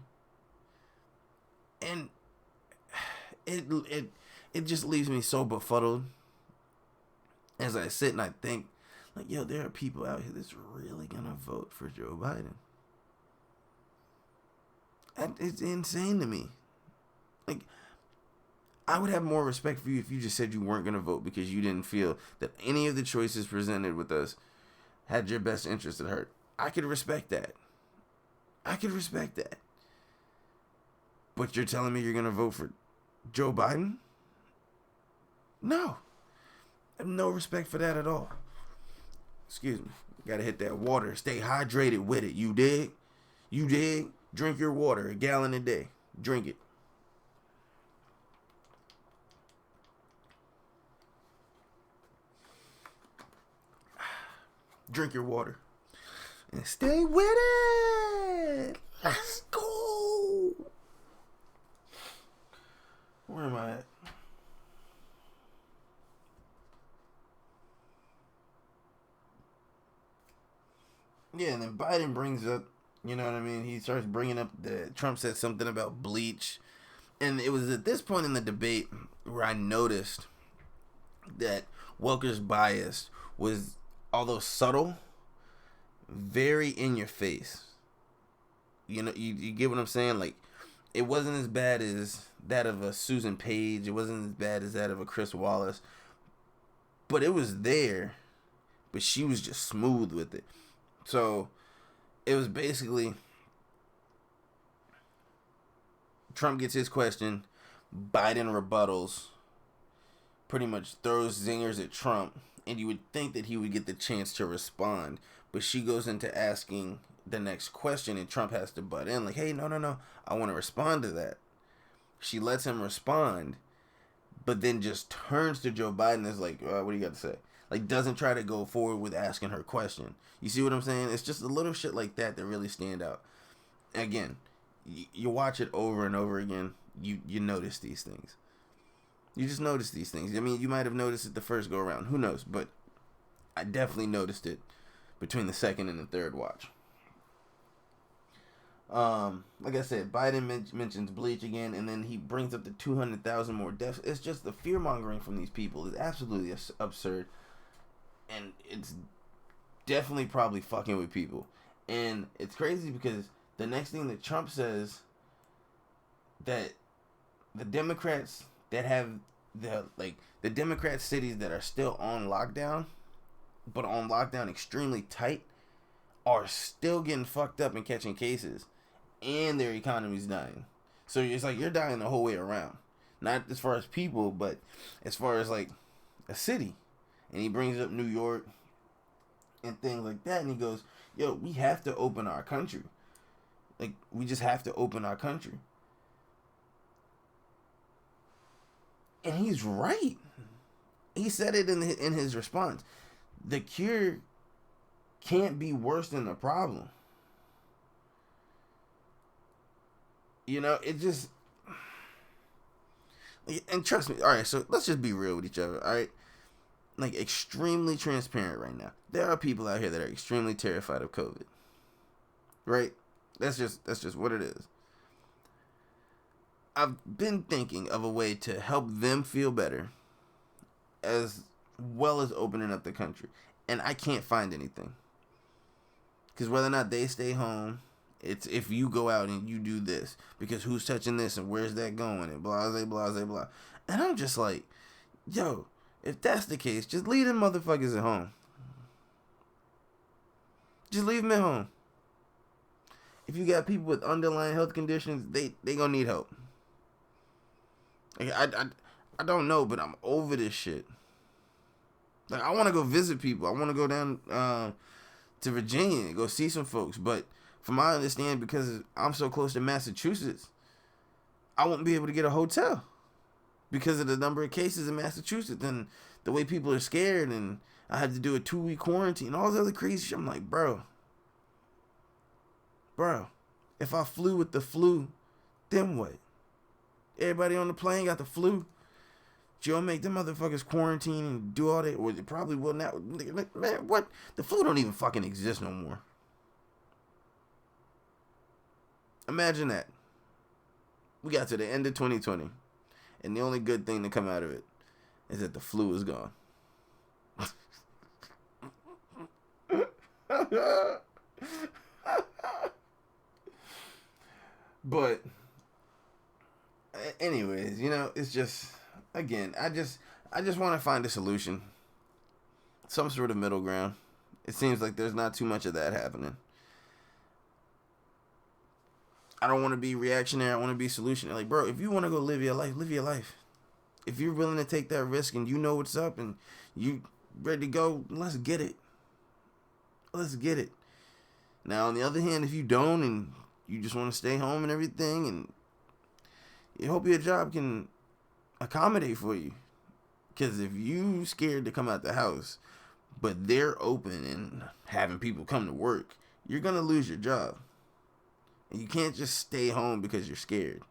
And it just leaves me so befuddled as I sit and I think, like, yo, there are people out here that's really gonna vote for Joe Biden. It's insane to me. Like, I would have more respect for you if you just said you weren't gonna vote because you didn't feel that any of the choices presented with us had your best interest at heart. I could respect that. But you're telling me you're gonna vote for Joe Biden? No. I have no respect for that at all. Excuse me. Gotta hit that water. Stay hydrated with it. You dig? Drink your water, a gallon a day. Drink it. Drink your water. And stay with it. Let's go. Where am I at? Yeah, and then Biden brings up, you know what I mean? He starts bringing up Trump said something about bleach. And it was at this point in the debate where I noticed that Welker's bias was, although subtle, very in your face. You know, you get what I'm saying? Like, it wasn't as bad as that of a Susan Page. It wasn't as bad as that of a Chris Wallace. But it was there. But she was just smooth with it. So, it was basically, Trump gets his question, Biden rebuttals, pretty much throws zingers at Trump, and you would think that he would get the chance to respond. But she goes into asking the next question, and Trump has to butt in, like, hey, no, I want to respond to that. She lets him respond, but then just turns to Joe Biden and is like, what do you got to say? Like, doesn't try to go forward with asking her question. You see what I'm saying? It's just a little shit like that that really stand out. Again, you watch it over and over again, you notice these things. You just notice these things. I mean, you might have noticed it the first go around. Who knows? But I definitely noticed it between the second and the third watch. Like I said, Biden mentions bleach again, and then he brings up the 200,000 more deaths. It's just the fear-mongering from these people is absolutely absurd. And it's definitely probably fucking with people. And it's crazy because the next thing that Trump says, that the Democrats that have the Democrat cities that are still on lockdown, but on lockdown extremely tight, are still getting fucked up and catching cases, and their economy's dying. So it's like you're dying the whole way around. Not as far as people, but as far as like a city. And he brings up New York and things like that, and he goes, yo, we have to open our country. Like, we just have to open our country. And he's right. He said it in his response. The cure can't be worse than the problem. You know, it just... And trust me, alright, so let's just be real with each other, alright? Like, extremely transparent right now. There are people out here that are extremely terrified of COVID. Right? That's just what it is. I've been thinking of a way to help them feel better, as well as opening up the country. And I can't find anything. Because whether or not they stay home, it's if you go out and you do this. Because who's touching this and where's that going? And blah, blah, blah, blah. And I'm just like, yo, if that's the case, just leave them motherfuckers at home. Just leave them at home. If you got people with underlying health conditions, they gonna need help. Like, I don't know, but I'm over this shit. Like, I want to go visit people. I want to go down to Virginia and go see some folks. But from my understanding, because I'm so close to Massachusetts, I won't be able to get a hotel because of the number of cases in Massachusetts and the way people are scared. And I had to do a 2-week quarantine, all this other crazy shit. I'm like, bro, if I flew with the flu, then what? Everybody on the plane got the flu. You'll make the motherfuckers quarantine and do all that, or they probably will not. Man, what? The flu don't even fucking exist no more. Imagine that. We got to the end of 2020, and the only good thing to come out of it is that the flu is gone. But anyways, it's just, again, I just want to find a solution, some sort of middle ground. It seems like there's not too much of that happening. I don't want to be reactionary. I want to be solutionary. Like, bro, if you want to go live your life, live your life. If you're willing to take that risk and you know what's up and you ready to go, let's get it. Let's get it. Now, on the other hand, if you don't and you just want to stay home and everything, and you hope your job can accommodate for you. Because if you scared to come out the house, but they're open and having people come to work, you're going to lose your job. And you can't just stay home because you're scared.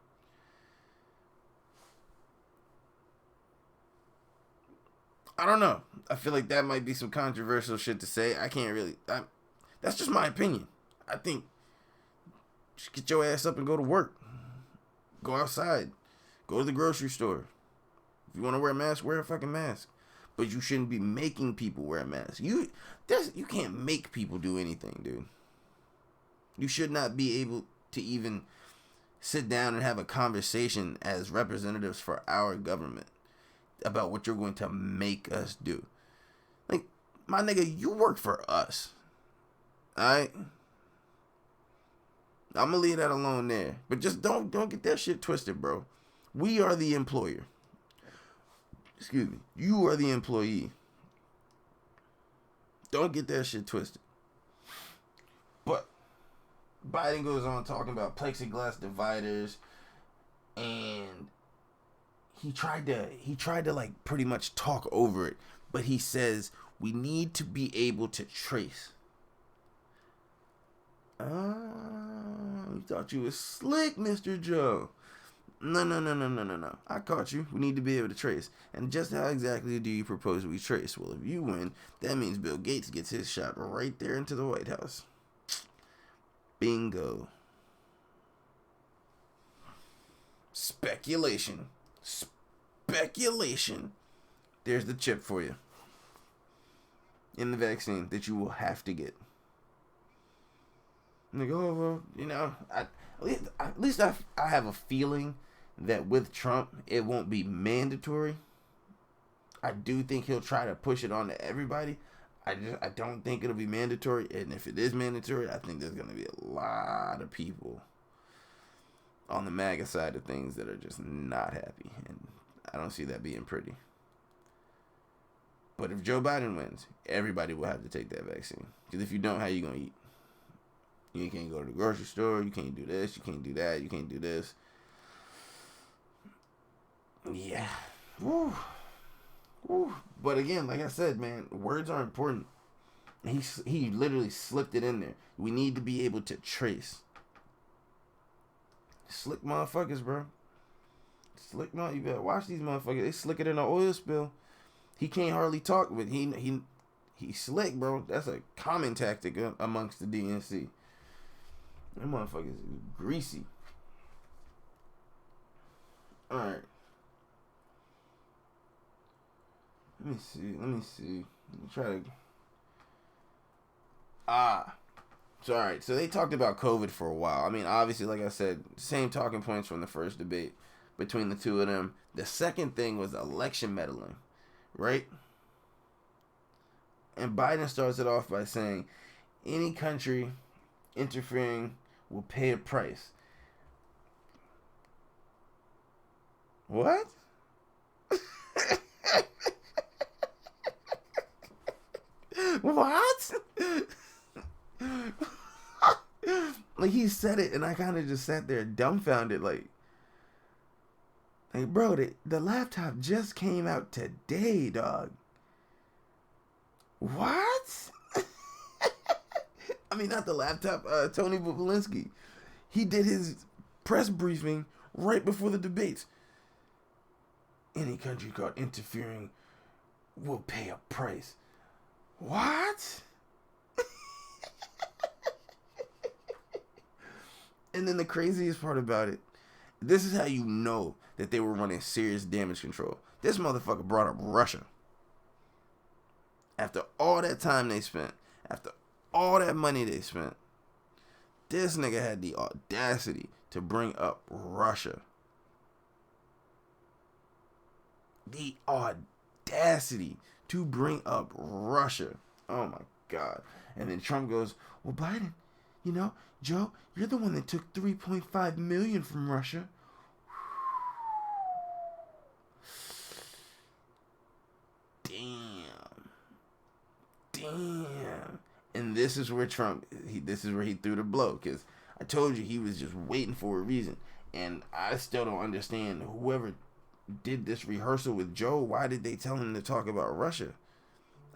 I don't know. I feel like that might be some controversial shit to say. I can't really. That's just my opinion. I think just get your ass up and go to work. Go outside. Go to the grocery store. If you want to wear a mask, wear a fucking mask. But you shouldn't be making people wear a mask. You can't make people do anything, dude. You should not be able to even sit down and have a conversation as representatives for our government about what you're going to make us do. Like, my nigga, you work for us. Alright? I'm gonna leave that alone there. But just don't get that shit twisted, bro. We are the employer. Excuse me. You are the employee. Don't get that shit twisted. But Biden goes on talking about plexiglass dividers, and he tried to like pretty much talk over it, but he says we need to be able to trace. You thought you was slick, Mr. Joe. No. I caught you. We need to be able to trace. And just how exactly do you propose we trace? Well, if you win, that means Bill Gates gets his shot right there into the White House. Bingo. Speculation. There's the chip for you. In the vaccine that you will have to get. And they go, well, at least I have a feeling that with Trump, it won't be mandatory. I do think he'll try to push it on to everybody. I don't think it'll be mandatory. And if it is mandatory, I think there's going to be a lot of people on the MAGA side of things that are just not happy. And I don't see that being pretty. But if Joe Biden wins, everybody will have to take that vaccine. Because if you don't, how you going to eat? You can't go to the grocery store. You can't do this. You can't do that. You can't do this. Yeah. Woo. But again, like I said, man, words are important. He literally slipped it in there. We need to be able to trace. Slick motherfuckers, bro. You better watch these motherfuckers. They slicker than an oil spill. He can't hardly talk, but he slick, bro. That's a common tactic amongst the DNC. Them motherfuckers is greasy. Alright. Let me see. Let me try to... So, alright. So, they talked about COVID for a while. I mean, obviously, like I said, same talking points from the first debate between the two of them. The second thing was election meddling. Right? And Biden starts it off by saying, any country interfering will pay a price. What? What? Like, he said it, and I kind of just sat there dumbfounded, like bro, the laptop just came out today, dog. What? I mean, not the laptop, Tony Valinsky. He did his press briefing right before the debates. Any country caught interfering will pay a price. What? And then the craziest part about it, this is how you know that they were running serious damage control. This motherfucker brought up Russia. After all that time they spent, after all that money they spent, this nigga had the audacity to bring up Russia. The audacity to bring up Russia. Oh my God. And then Trump goes, well, Biden, you know, Joe, you're the one that took $3.5 million from Russia. Damn. And this is where this is where he threw the blow, because I told you he was just waiting for a reason. And I still don't understand whoever did this rehearsal with Joe. Why did they tell him to talk about Russia?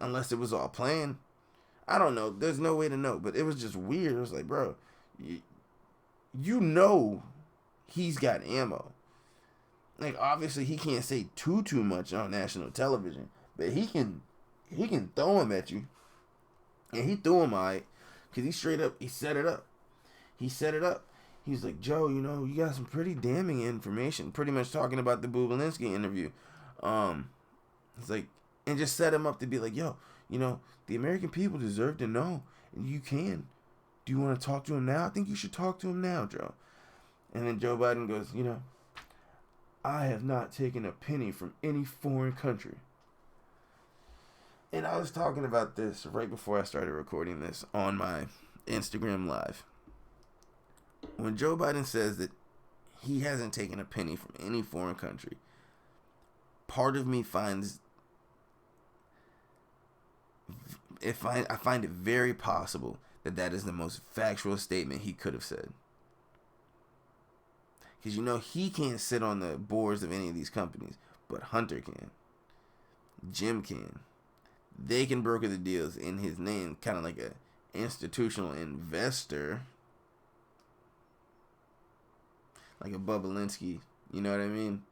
Unless it was all planned. I don't know. There's no way to know. But it was just weird. It was like, bro, you know he's got ammo. Like, obviously he can't say too much on national television, but he can throw him at you. And he threw him all right, because he set it up. He's like, Joe, you know, you got some pretty damning information. Pretty much talking about the Bubalinski interview. It's like, and just set him up to be like, yo, you know, the American people deserve to know. And you can. Do you want to talk to him now? I think you should talk to him now, Joe. And then Joe Biden goes, you know, I have not taken a penny from any foreign country. And I was talking about this right before I started recording this on my Instagram Live. When Joe Biden says that he hasn't taken a penny from any foreign country, part of me finds I find it very possible that is the most factual statement he could have said. Because, you know, he can't sit on the boards of any of these companies, but Hunter can. Jim can. They can broker the deals in his name, kind of like a institutional investor. Like a Bubalinski, you know what I mean?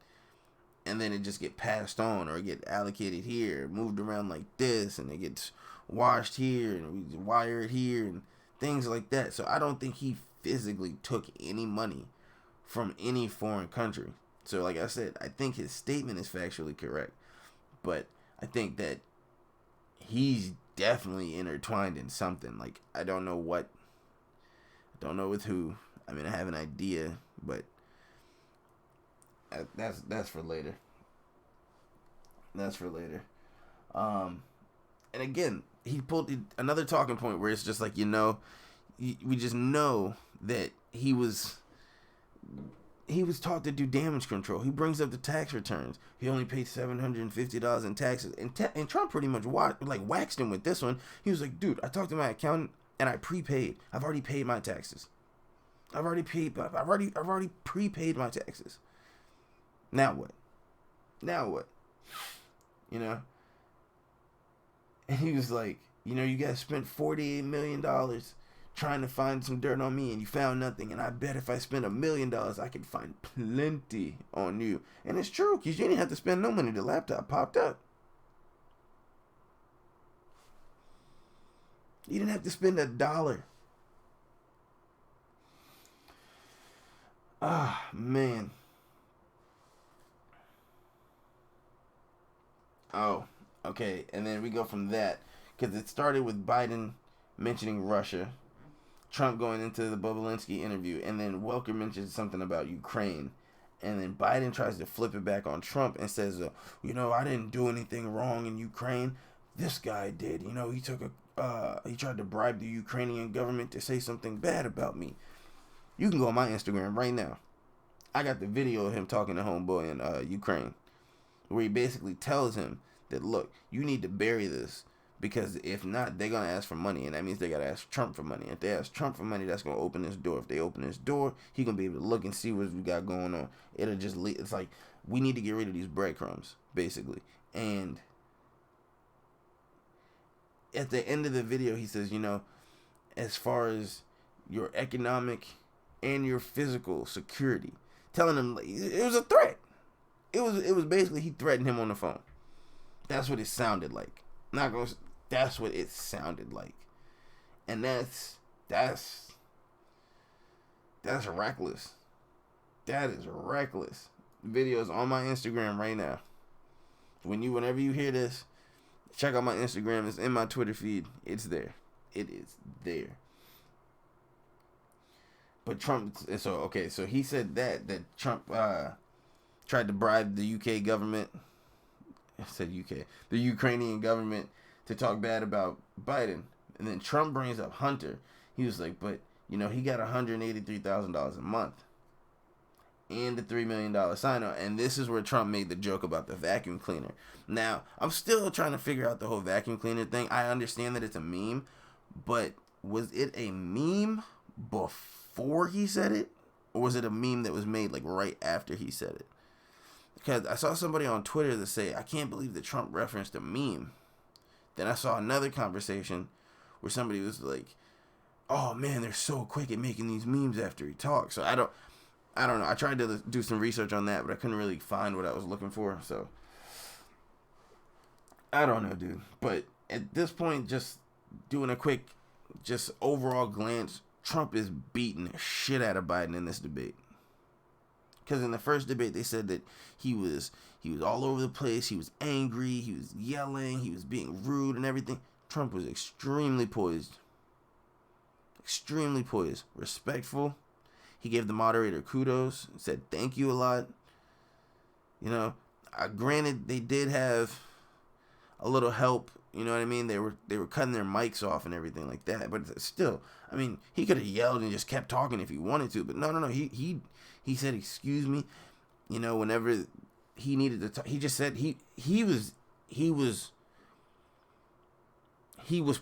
And then it just get passed on, or get allocated here, moved around like this, and it gets washed here, and we wire it here, and things like that. So I don't think he physically took any money from any foreign country. So like I said, I think his statement is factually correct. But I think that he's definitely intertwined in something. Like, I don't know what. I don't know with who. I mean, I have an idea, but that's for later. That's for later. And again, he pulled another talking point where it's just like, you know, we just know that he was taught to do damage control. He brings up the tax returns. He only paid $750 in taxes. And Trump pretty much waxed him with this one. He was like, dude, I talked to my accountant and I prepaid. I've already paid my taxes. I've already prepaid my taxes. Now what? You know? And he was like, you know, you guys spent $48 million trying to find some dirt on me, and you found nothing. And I bet if I spent $1 million, I could find plenty on you. And it's true, because you didn't have to spend no money. The laptop popped up. You didn't have to spend $1. Ah, man. Oh, okay. And then we go from that, because it started with Biden mentioning Russia, Trump going into the Bubalinski interview, and then Welker mentions something about Ukraine. And then Biden tries to flip it back on Trump and says, you know, I didn't do anything wrong in Ukraine. This guy did. You know, he tried to bribe the Ukrainian government to say something bad about me. You can go on my Instagram right now. I got the video of him talking to homeboy in Ukraine, where he basically tells him that, look, you need to bury this, because if not, they're going to ask for money, and that means they got to ask Trump for money. If they ask Trump for money, that's going to open this door. If they open this door, he going to be able to look and see what we got going on. It'll just lead. It's like, we need to get rid of these breadcrumbs, basically. And at the end of the video, he says, you know, as far as your economic and your physical security, telling them it was a threat. it was basically he threatened him on the phone. That's what it sounded like. Not gonna. That's what it sounded like, and that's reckless. That is reckless. The video is on my Instagram right now. Whenever you hear this, check out my Instagram. It's in my Twitter feed. It's there. It is there. But Trump, so he said that Trump tried to bribe the UK government. I said UK, the Ukrainian government, to talk bad about Biden. And then Trump brings up Hunter. He was like, but he got $183,000 a month and the $3 million sign-on. And this is where Trump made the joke about the vacuum cleaner. Now, I'm still trying to figure out the whole vacuum cleaner thing. I understand that it's a meme, but was it a meme before he said it? Or was it a meme that was made like right after he said it? Because I saw somebody on Twitter that say, I can't believe that Trump referenced a meme. Then I saw another conversation where somebody was like, oh man, they're so quick at making these memes after he talks. So I don't know. I tried to do some research on that, but I couldn't really find what I was looking for. So I don't know, dude. But at this point, just doing a quick, just overall glance, Trump is beating the shit out of Biden in this debate. Because in the first debate, they said that he was all over the place. He was angry. He was yelling. He was being rude and everything. Trump was extremely poised. Extremely poised. Respectful. He gave the moderator kudos. Said thank you a lot. Granted, they did have a little help. You know what I mean? They were cutting their mics off and everything like that. But still, I mean, he could have yelled and just kept talking if he wanted to. But no. He said, excuse me, whenever he needed to talk. He just said he was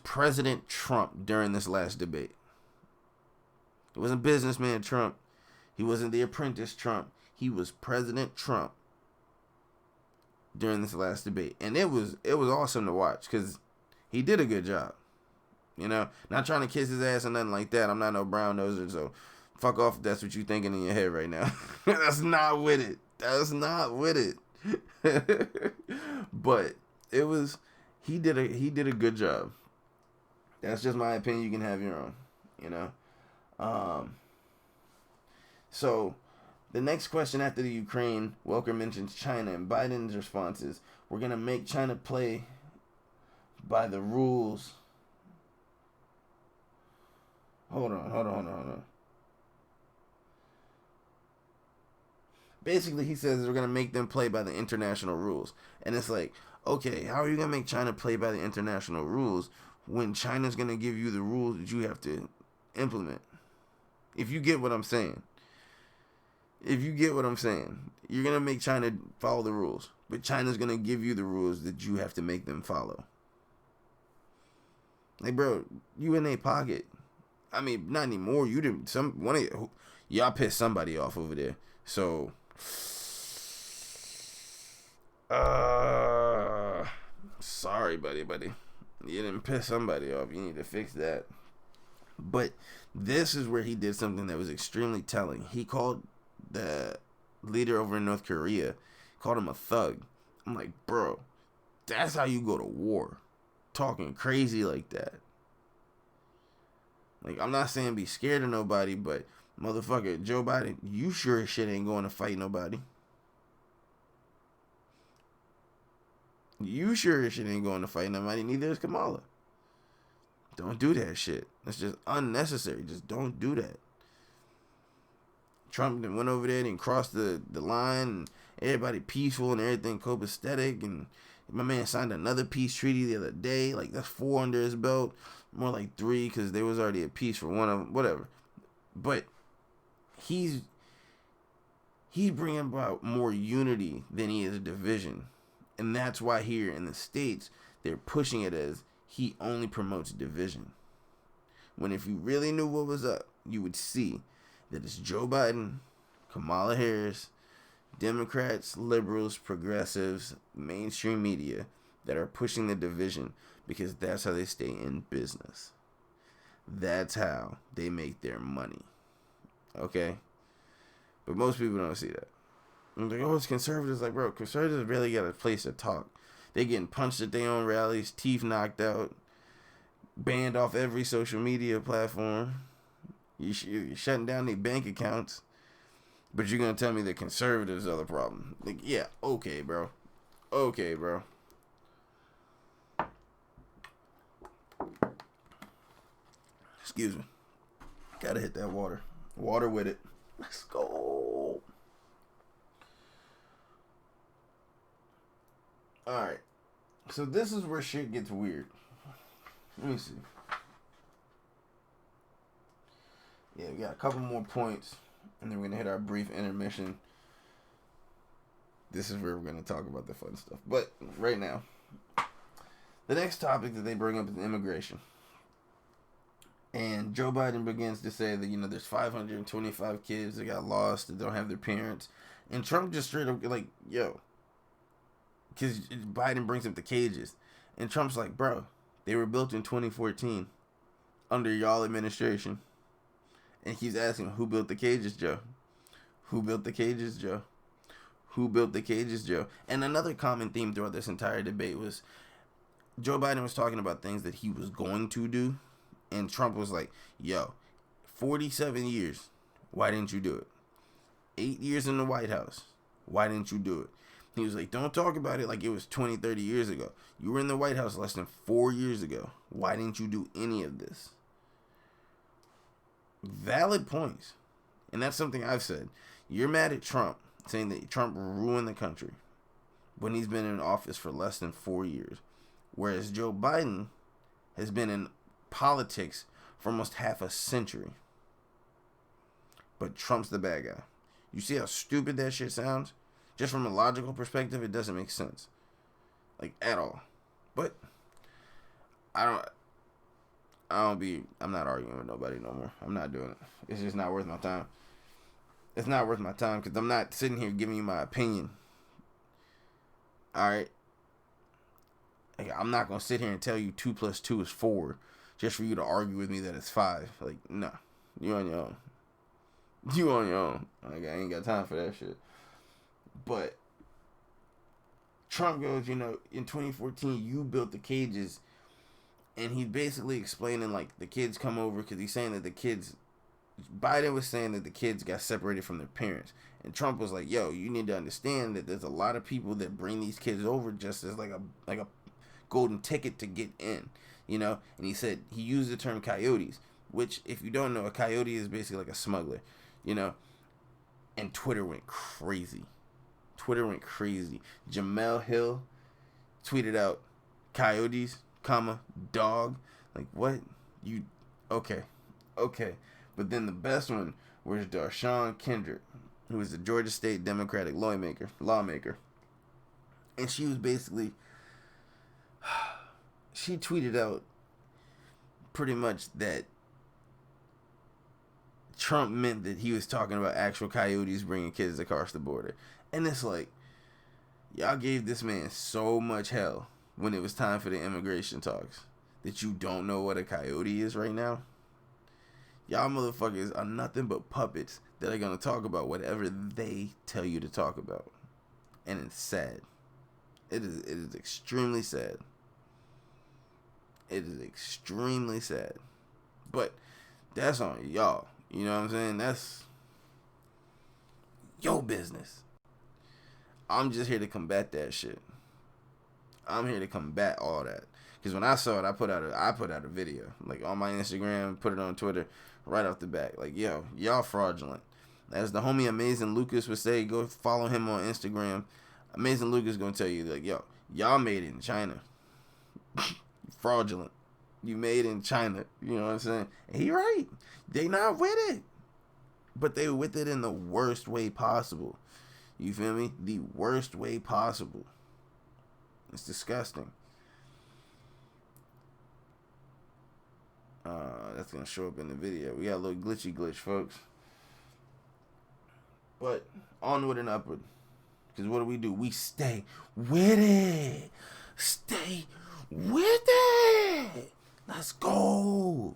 President Trump during this last debate. It wasn't businessman Trump. He wasn't the apprentice Trump. He was President Trump during this last debate. And it was awesome to watch because he did a good job. Not trying to kiss his ass or nothing like that. I'm not no brown noser, so fuck off if that's what you thinking in your head right now. That's not with it. But it was, he did a good job. That's just my opinion. You can have your own, So the next question after the Ukraine, Welker mentions China, and Biden's response is, we're going to make China play by the rules. Hold on. Basically, he says we're going to make them play by the international rules. And it's like, okay, how are you going to make China play by the international rules when China's going to give you the rules that you have to implement? If you get what I'm saying. You're going to make China follow the rules. But China's going to give you the rules that you have to make them follow. Like, bro, you in their pocket. I mean, not anymore. You didn't. Y'all pissed somebody off over there. So, sorry, buddy. You didn't piss somebody off. You need to fix that. But this is where he did something that was extremely telling. He called the leader over in North Korea, called him a thug. I'm like, bro, that's how you go to war. Talking crazy like that. Like, I'm not saying be scared of nobody, but motherfucker, Joe Biden, you sure as shit ain't going to fight nobody. You sure as shit ain't going to fight nobody. Neither is Kamala. Don't do that shit. That's just unnecessary. Just don't do that. Trump went over there and crossed the line. And everybody peaceful and everything copacetic. And my man signed another peace treaty the other day. Like, that's 4 under his belt. More like 3 because there was already a peace for one of them. Whatever. But he's bringing about more unity than he is division. And that's why here in the States, they're pushing it as he only promotes division. When if you really knew what was up, you would see that it's Joe Biden, Kamala Harris, Democrats, liberals, progressives, mainstream media that are pushing the division because that's how they stay in business. That's how they make their money. Okay? But most people don't see that. I'm like, oh, it's conservatives. Like, bro, conservatives really got a place to talk. They getting punched at their own rallies, teeth knocked out, banned off every social media platform. You're shutting down their bank accounts. But you're going to tell me the conservatives are the problem. Like, yeah, okay, bro. Okay, bro. Excuse me. Gotta hit that water. Water with it. Let's go. Alright. So this is where shit gets weird. Let me see. Yeah, we got a couple more points. And then we're going to hit our brief intermission. This is where we're going to talk about the fun stuff. But right now, the next topic that they bring up is immigration. And Joe Biden begins to say that, you know, there's 525 kids that got lost, that don't have their parents. And Trump just straight up like, yo. Because Biden brings up the cages. And Trump's like, bro, they were built in 2014 under y'all administration. And he's asking, who built the cages, Joe? Who built the cages, Joe? Who built the cages, Joe? And another common theme throughout this entire debate was Joe Biden was talking about things that he was going to do. And Trump was like, yo, 47 years, why didn't you do it? 8 years in the White House, why didn't you do it? He was like, don't talk about it like it was 20, 30 years ago. You were in the White House less than 4 years ago. Why didn't you do any of this? Valid points. And that's something I've said. You're mad at Trump, saying that Trump ruined the country when he's been in office for less than 4 years. Whereas Joe Biden has been in politics for almost half a century. But Trump's the bad guy. You see how stupid that shit sounds? Just from a logical perspective, it doesn't make sense. Like, at all. But I'm not arguing with nobody no more. I'm not doing it. It's just not worth my time. It's not worth my time because I'm not sitting here giving you my opinion. Alright? Like, I'm not going to sit here and tell you 2 + 2 is 4 just for you to argue with me that it's 5. Like, no. You on your own. You on your own. Like, I ain't got time for that shit. But Trump goes, you know, in 2014, you built the cages. And he's basically explaining, like, the kids come over because he's saying that the kids... Biden was saying that the kids got separated from their parents. And Trump was like, yo, you need to understand that there's a lot of people that bring these kids over just as, like a golden ticket to get in. You know? And he said, he used the term coyotes. Which, if you don't know, a coyote is basically like a smuggler. You know? And Twitter went crazy. Jamel Hill tweeted out, coyotes, dog. Like, what? You, okay. But then the best one was Darshawn Kendrick, who is the Georgia State Democratic lawmaker. And she was basically, she tweeted out pretty much that Trump meant that he was talking about actual coyotes bringing kids across the border. And it's like, y'all gave this man so much hell when it was time for the immigration talks that you don't know what a coyote is right now. Y'all motherfuckers are nothing but puppets that are going to talk about whatever they tell you to talk about. And it's sad. It is extremely sad. It is extremely sad. But that's on y'all. You know what I'm saying? That's your business. I'm just here to combat that shit. I'm here to combat all that. Because when I saw it, I put out a video. Like, on my Instagram, put it on Twitter, right off the bat. Like, yo, y'all fraudulent. As the homie Amazing Lucas would say, go follow him on Instagram. Amazing Lucas gonna tell you, like, yo, y'all made it in China. Fraudulent. You made it in China. You know what I'm saying? And he right. They not with it. But they with it in the worst way possible. You feel me? The worst way possible. It's disgusting. That's going to show up in the video. We got a little glitch, folks. But onward and upward. Because what do? We stay with it. Stay with it. Let's go.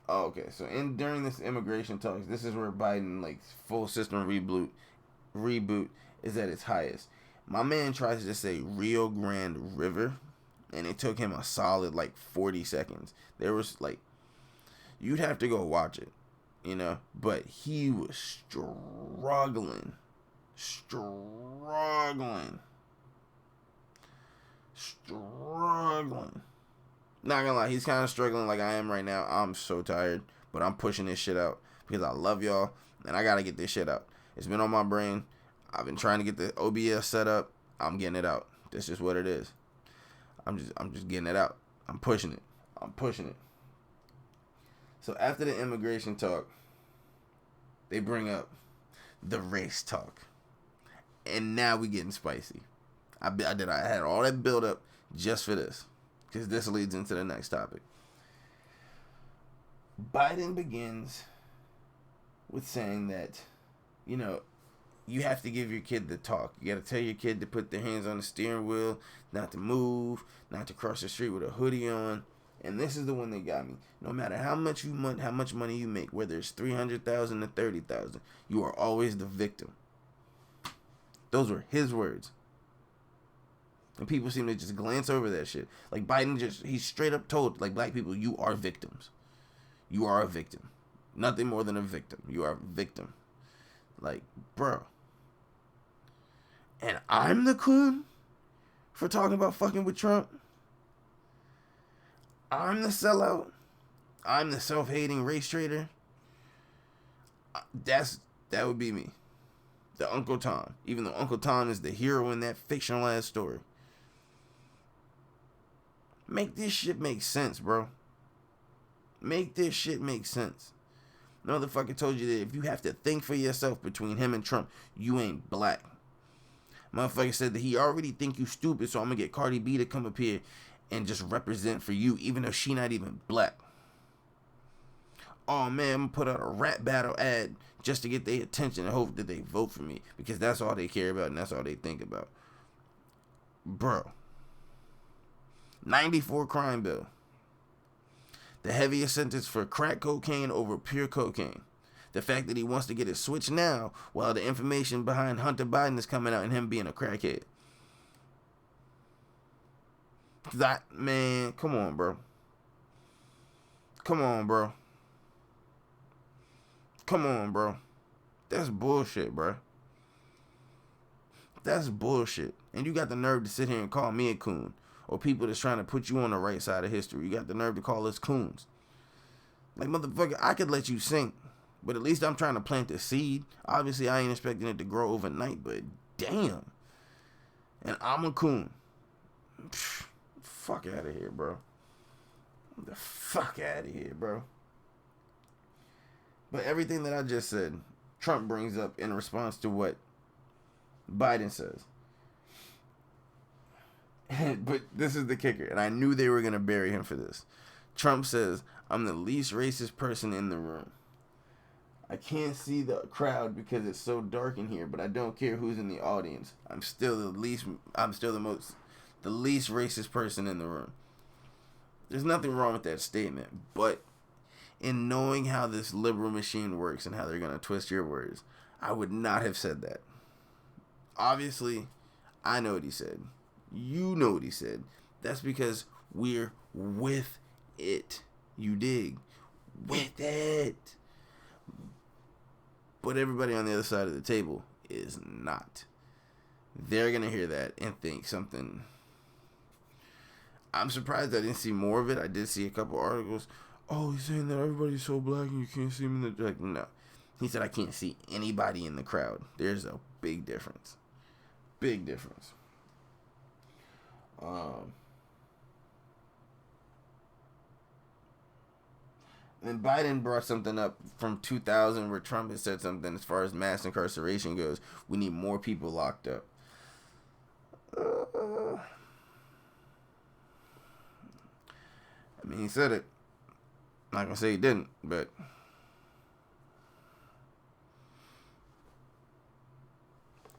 Oh, okay. So during this immigration talks, this is where Biden like full system reboot is at its highest. My man tries to say Rio Grande River, and it took him a solid like 40 seconds. There was like, you'd have to go watch it, you know. But he was struggling. Not gonna lie, he's kind of struggling like I am right now. I'm so tired, but I'm pushing this shit out because I love y'all and I gotta get this shit out. It's been on my brain. I've been trying to get the OBS set up. I'm getting it out. That's just what it is. I'm just getting it out. I'm pushing it. So after the immigration talk, they bring up the race talk, and now we getting spicy. I had all that build up just for this, because this leads into the next topic. Biden begins with saying that, you know, you have to give your kid the talk. You got to tell your kid to put their hands on the steering wheel, not to move, not to cross the street with a hoodie on. And this is the one that got me. No matter how much money you make, whether it's $300,000 to $30,000, you are always the victim. Those were his words. And people seem to just glance over that shit. Like Biden he straight up told like black people, you are victims. You are a victim. Nothing more than a victim. You are a victim. Like, bro. And I'm the coon for talking about fucking with Trump. I'm the sellout. I'm the self-hating race traitor. That would be me. The Uncle Tom. Even though Uncle Tom is the hero in that fictionalized story. Make this shit make sense, bro. Make this shit make sense. Motherfucker told you that if you have to think for yourself between him and Trump, you ain't black. Motherfucker said that he already think you stupid, so I'm gonna get Cardi B to come up here and just represent for you, even though she not even black. Oh man, I'm gonna put out a rap battle ad just to get their attention and hope that they vote for me, because that's all they care about and that's all they think about. Bro. 94 crime bill. The heaviest sentence for crack cocaine over pure cocaine. The fact that he wants to get it switched now while the information behind Hunter Biden is coming out and him being a crackhead. That, man, come on, bro. Come on, bro. Come on, bro. That's bullshit, bro. That's bullshit. And you got the nerve to sit here and call me a coon. Or people that's trying to put you on the right side of history. You got the nerve to call us coons. Like, motherfucker, I could let you sink. But at least I'm trying to plant the seed. Obviously, I ain't expecting it to grow overnight. But damn. And I'm a coon. Pfft, fuck out of here, bro. The fuck out of here, bro. But everything that I just said, Trump brings up in response to what Biden says. But this is the kicker, and I knew they were going to bury him for this. Trump says, I'm the least racist person in the room. I can't see the crowd because it's so dark in here, but I don't care who's in the audience. I'm still the least racist person in the room. There's nothing wrong with that statement, but in knowing how this liberal machine works and how they're going to twist your words, I would not have said that. Obviously, I know what he said. You know what he said. That's because we're with it. You dig? With it. But everybody on the other side of the table is not. They're going to hear that and think something. I'm surprised I didn't see more of it. I did see a couple articles. Oh, he's saying that everybody's so black and you can't see him in the... Like, no. He said I can't see anybody in the crowd. There's a big difference. Big difference. And Biden brought something up from 2000 where Trump had said something as far as mass incarceration goes. We need more people locked up. I mean, he said it. I'm not going to say he didn't, but...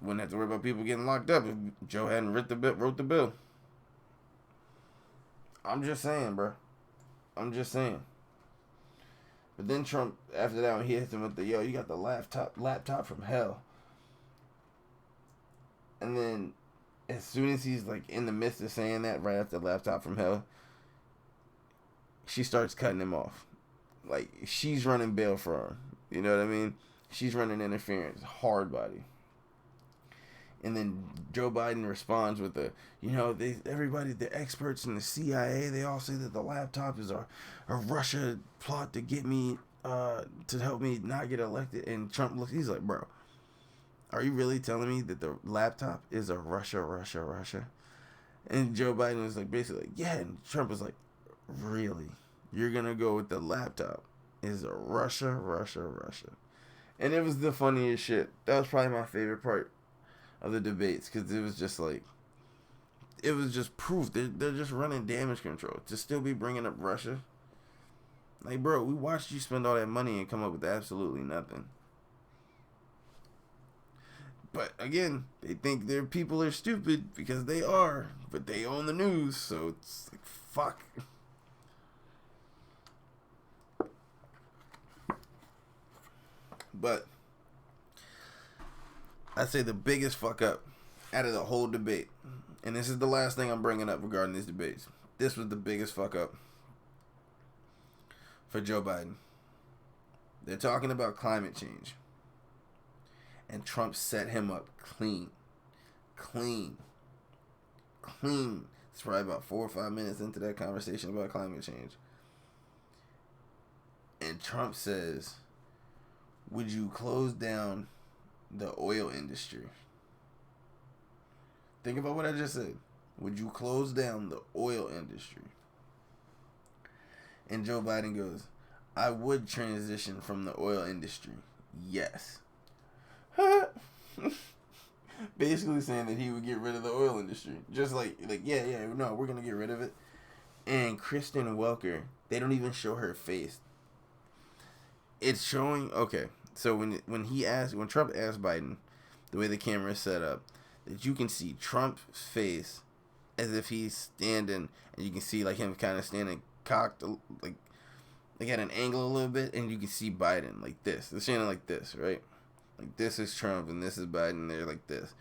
Wouldn't have to worry about people getting locked up if Joe hadn't wrote the bill. I'm just saying, bro. I'm just saying. But then Trump, after that one, he hits him with the, yo, you got the laptop from hell. And then, as soon as he's, like, in the midst of saying that, right after laptop from hell, she starts cutting him off. Like, she's running bail for him. You know what I mean? She's running interference. Hard body. And then Joe Biden responds with everybody, the experts in the CIA, they all say that the laptop is a Russia plot to get me, to help me not get elected. And Trump looks, he's like, bro, are you really telling me that the laptop is a Russia? And Joe Biden was like, basically, yeah. And Trump was like, really? You're going to go with the laptop is a Russia? And it was the funniest shit. That was probably my favorite part of the debates, because it was just like, it was just proof they're just running damage control to still be bringing up Russia. Like, bro, we watched you spend all that money and come up with absolutely nothing. But again, they think their people are stupid because they are, but they own the news, so it's like, fuck. But I'd say the biggest fuck up out of the whole debate, and this is the last thing I'm bringing up regarding these debates, this was the biggest fuck up for Joe Biden. They're talking about climate change, and Trump set him up clean. It's probably about 4 or 5 minutes into that conversation about climate change, and Trump says, would you close down the oil industry? Think about what I just said. Would you close down the oil industry? And Joe Biden goes, I would transition from the oil industry. Yes. Basically saying that he would get rid of the oil industry. Just like yeah, no, we're going to get rid of it. And Kristen Welker, they don't even show her face. It's showing, okay. So when Trump asked Biden, the way the camera is set up, that you can see Trump's face as if he's standing, and you can see like him kind of standing cocked, like at an angle a little bit, and you can see Biden like this. They're standing like this, right? Like this is Trump and this is Biden. They're like this.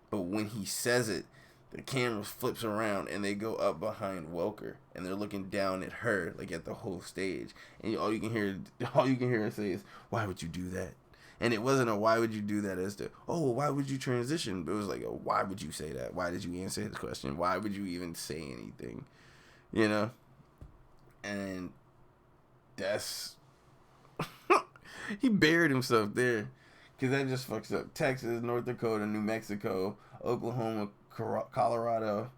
But when he says it, the camera flips around and they go up behind Welker, and they're looking down at her, like at the whole stage. And all you can hear her say is, "Why would you do that?" And it wasn't a "Why would you do that?" as to, "Oh, why would you transition?" But it was like, a, "Why would you say that? Why did you answer his question? Why would you even say anything?" You know. And that's he buried himself there, because that just fucks up Texas, North Dakota, New Mexico, Oklahoma, Colorado,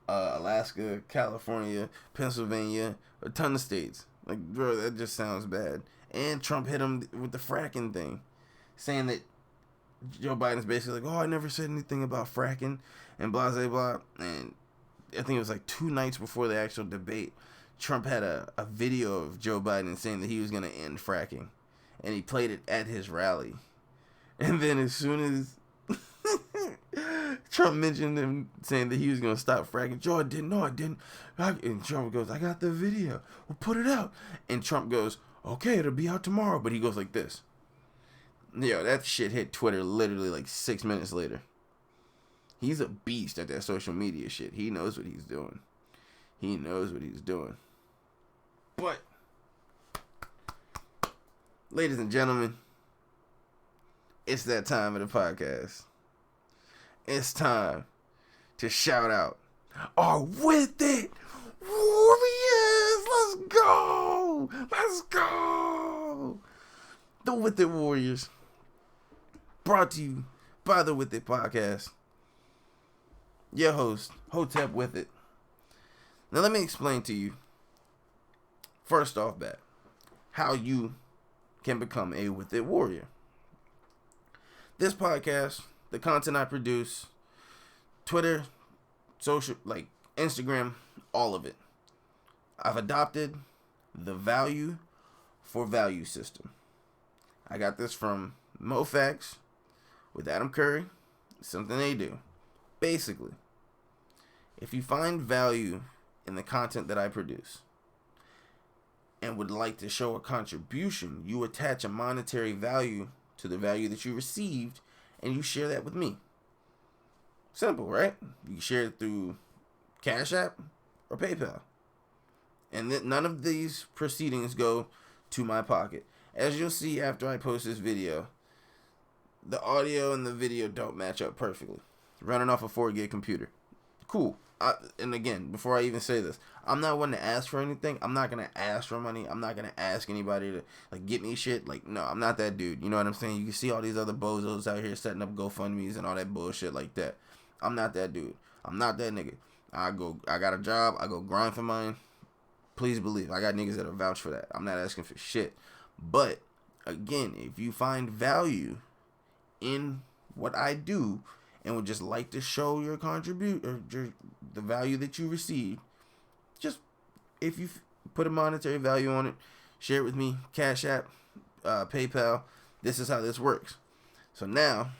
Alaska, California, Pennsylvania, a ton of states. Like, bro, that just sounds bad. And Trump hit him with the fracking thing, saying that Joe Biden's basically like, "Oh, I never said anything about fracking," and blah, blah, blah. And I think it was like 2 nights before the actual debate, Trump had a video of Joe Biden saying that he was going to end fracking, and he played it at his rally. And then as soon as Trump mentioned him saying that he was going to stop fracking, Joe, I didn't. And Trump goes, "I got the video. We'll put it out." And Trump goes, "Okay, it'll be out tomorrow." But he goes like this. Yo, that shit hit Twitter literally like 6 minutes later. He's a beast at that social media shit. He knows what he's doing. But, ladies and gentlemen, it's that time of the podcast. It's time to shout out our With It Warriors. Let's go. The With It Warriors, brought to you by the With It Podcast. Your host, Hotep With It. Now let me explain to you, first off bat, how you can become a With It Warrior. This podcast, the content I produce, Twitter, social, like Instagram, all of it, I've adopted the value for value system. I got this from MoFax with Adam Curry. It's something they do. Basically, if you find value in the content that I produce, and would like to show a contribution, you attach a monetary value to the value that you received, and you share that with me. Simple, right? You share it through CashApp or PayPal. And none of these proceedings go to my pocket. As you'll see after I post this video, the audio and the video don't match up perfectly. Running off a 4 gig computer. Cool. And again, before I even say this, I'm not one to ask for anything. I'm not going to ask for money. I'm not going to ask anybody to like get me shit. Like, no, I'm not that dude. You know what I'm saying? You can see all these other bozos out here setting up GoFundMes and all that bullshit like that. I'm not that dude. I'm not that nigga. I got a job. I go grind for mine. Please believe. I got niggas that'll vouch for that. I'm not asking for shit. But, again, if you find value in what I do and would just like to show your the value that you receive, just if you put a monetary value on it, share it with me, Cash App, PayPal. This is how this works. So now,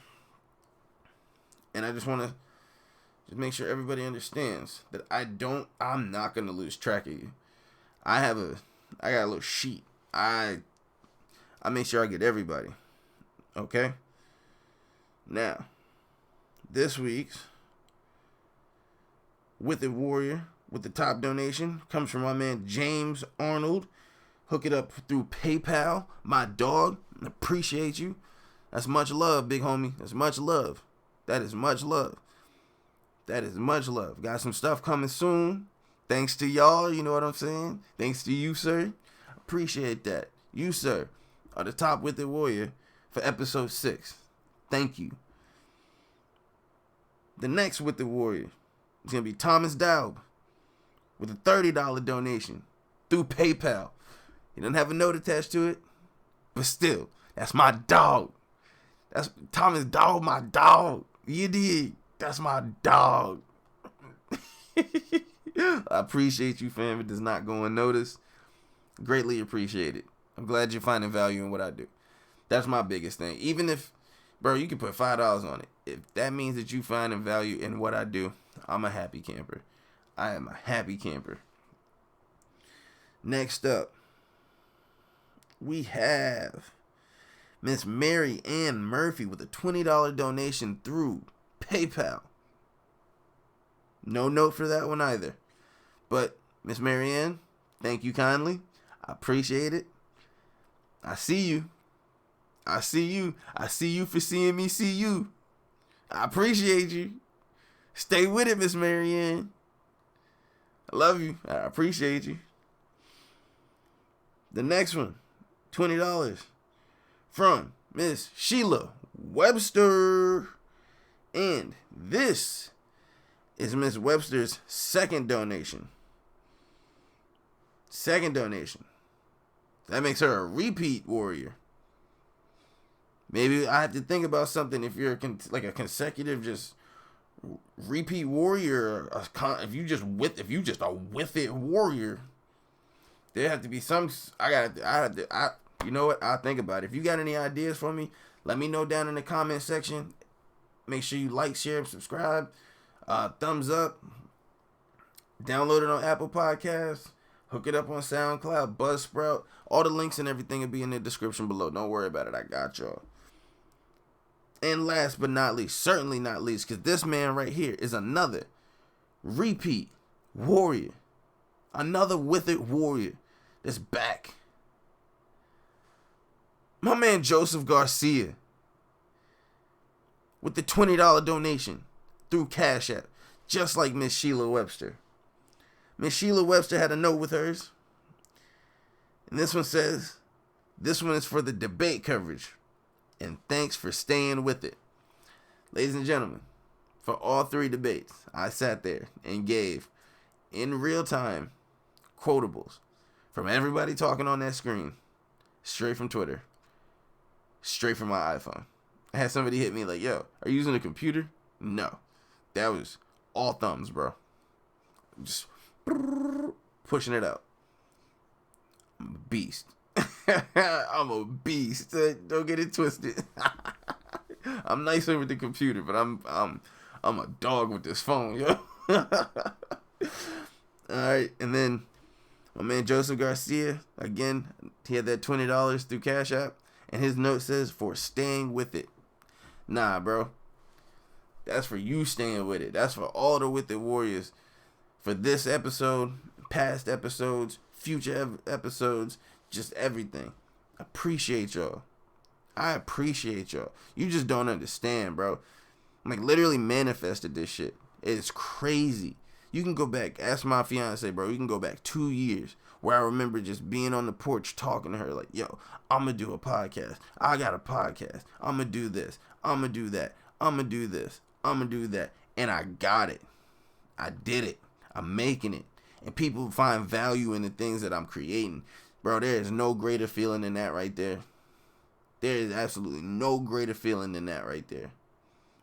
and I just want to just make sure everybody understands that I'm not going to lose track of you. I got a little sheet. I make sure I get everybody. Okay? Now, this week's WithIt Warrior with the top donation comes from my man James Arnold. Hook it up through PayPal. My dog. Appreciate you. That's much love, big homie. That's much love. That is much love. That is much love. Got some stuff coming soon. Thanks to y'all, you know what I'm saying? Thanks to you, sir. Appreciate that. You, sir, are the top WithIt Warrior for episode 6. Thank you. The next WithIt Warrior is going to be Thomas Daub with a $30 donation through PayPal. He doesn't have a note attached to it, but still, that's my dog. That's Thomas Daub, my dog. You dig? That's my dog. I appreciate you, fam. It does not go unnoticed. Greatly appreciate it. I'm glad you're finding value in what I do. That's my biggest thing. Even if, bro, you can put $5 on it. If that means that you finding value in what I do, I'm a happy camper. I am a happy camper. Next up, we have Miss Mary Ann Murphy with a $20 donation through PayPal. No note for that one either. But, Miss Mary Ann, thank you kindly. I appreciate it. I see you. I see you. I see you for seeing me see you. I appreciate you. Stay with it, Miss Mary Ann. I love you. I appreciate you. The next one, $20 from Miss Sheila Webster. And this is Miss Webster's second donation. Second donation. That makes her a repeat warrior. Maybe I have to think about something if you're a consecutive just repeat warrior. If you just a WithIt warrior, there have to be some. You know what? I'll think about it. If you got any ideas for me, let me know down in the comment section. Make sure you like, share, and subscribe. Thumbs up. Download it on Apple Podcasts. Hook it up on SoundCloud, Buzzsprout. All the links and everything will be in the description below. Don't worry about it. I got y'all. And last but not least, certainly not least, because this man right here is another repeat warrior. Another WithIt warrior that's back. My man Joseph Garcia with the $20 donation through Cash App, just like Miss Sheila Webster. Miss Sheila Webster had a note with hers. And this one says, this one is for the debate coverage. And thanks for staying with it. Ladies and gentlemen, for all 3 debates, I sat there and gave, in real time, quotables from everybody talking on that screen, straight from Twitter, straight from my iPhone. I had somebody hit me like, yo, are you using a computer? No. That was all thumbs, bro. Just pushing it out. I'm a beast. I'm a beast. Don't get it twisted. I'm nicer with the computer, but I'm a dog with this phone, yo. All right, and then My man Joseph Garcia, again, he had that $20 through CashApp, and his note says, for staying with it. Nah, bro. That's for you staying with it. That's for all the With It Warriors. For this episode, past episodes, future episodes, just everything. Appreciate y'all. I appreciate y'all. You just don't understand, bro. I'm like literally manifested this shit. It's crazy. You can go back, ask my fiance, bro. You can go back 2 years where I remember just being on the porch talking to her like, yo, I'm going to do a podcast. I got a podcast. I'm going to do this. I'm going to do that. I'm going to do this. I'm going to do that. And I got it. I did it. I'm making it. And people find value in the things that I'm creating. Bro, there is no greater feeling than that right there. There is absolutely no greater feeling than that right there.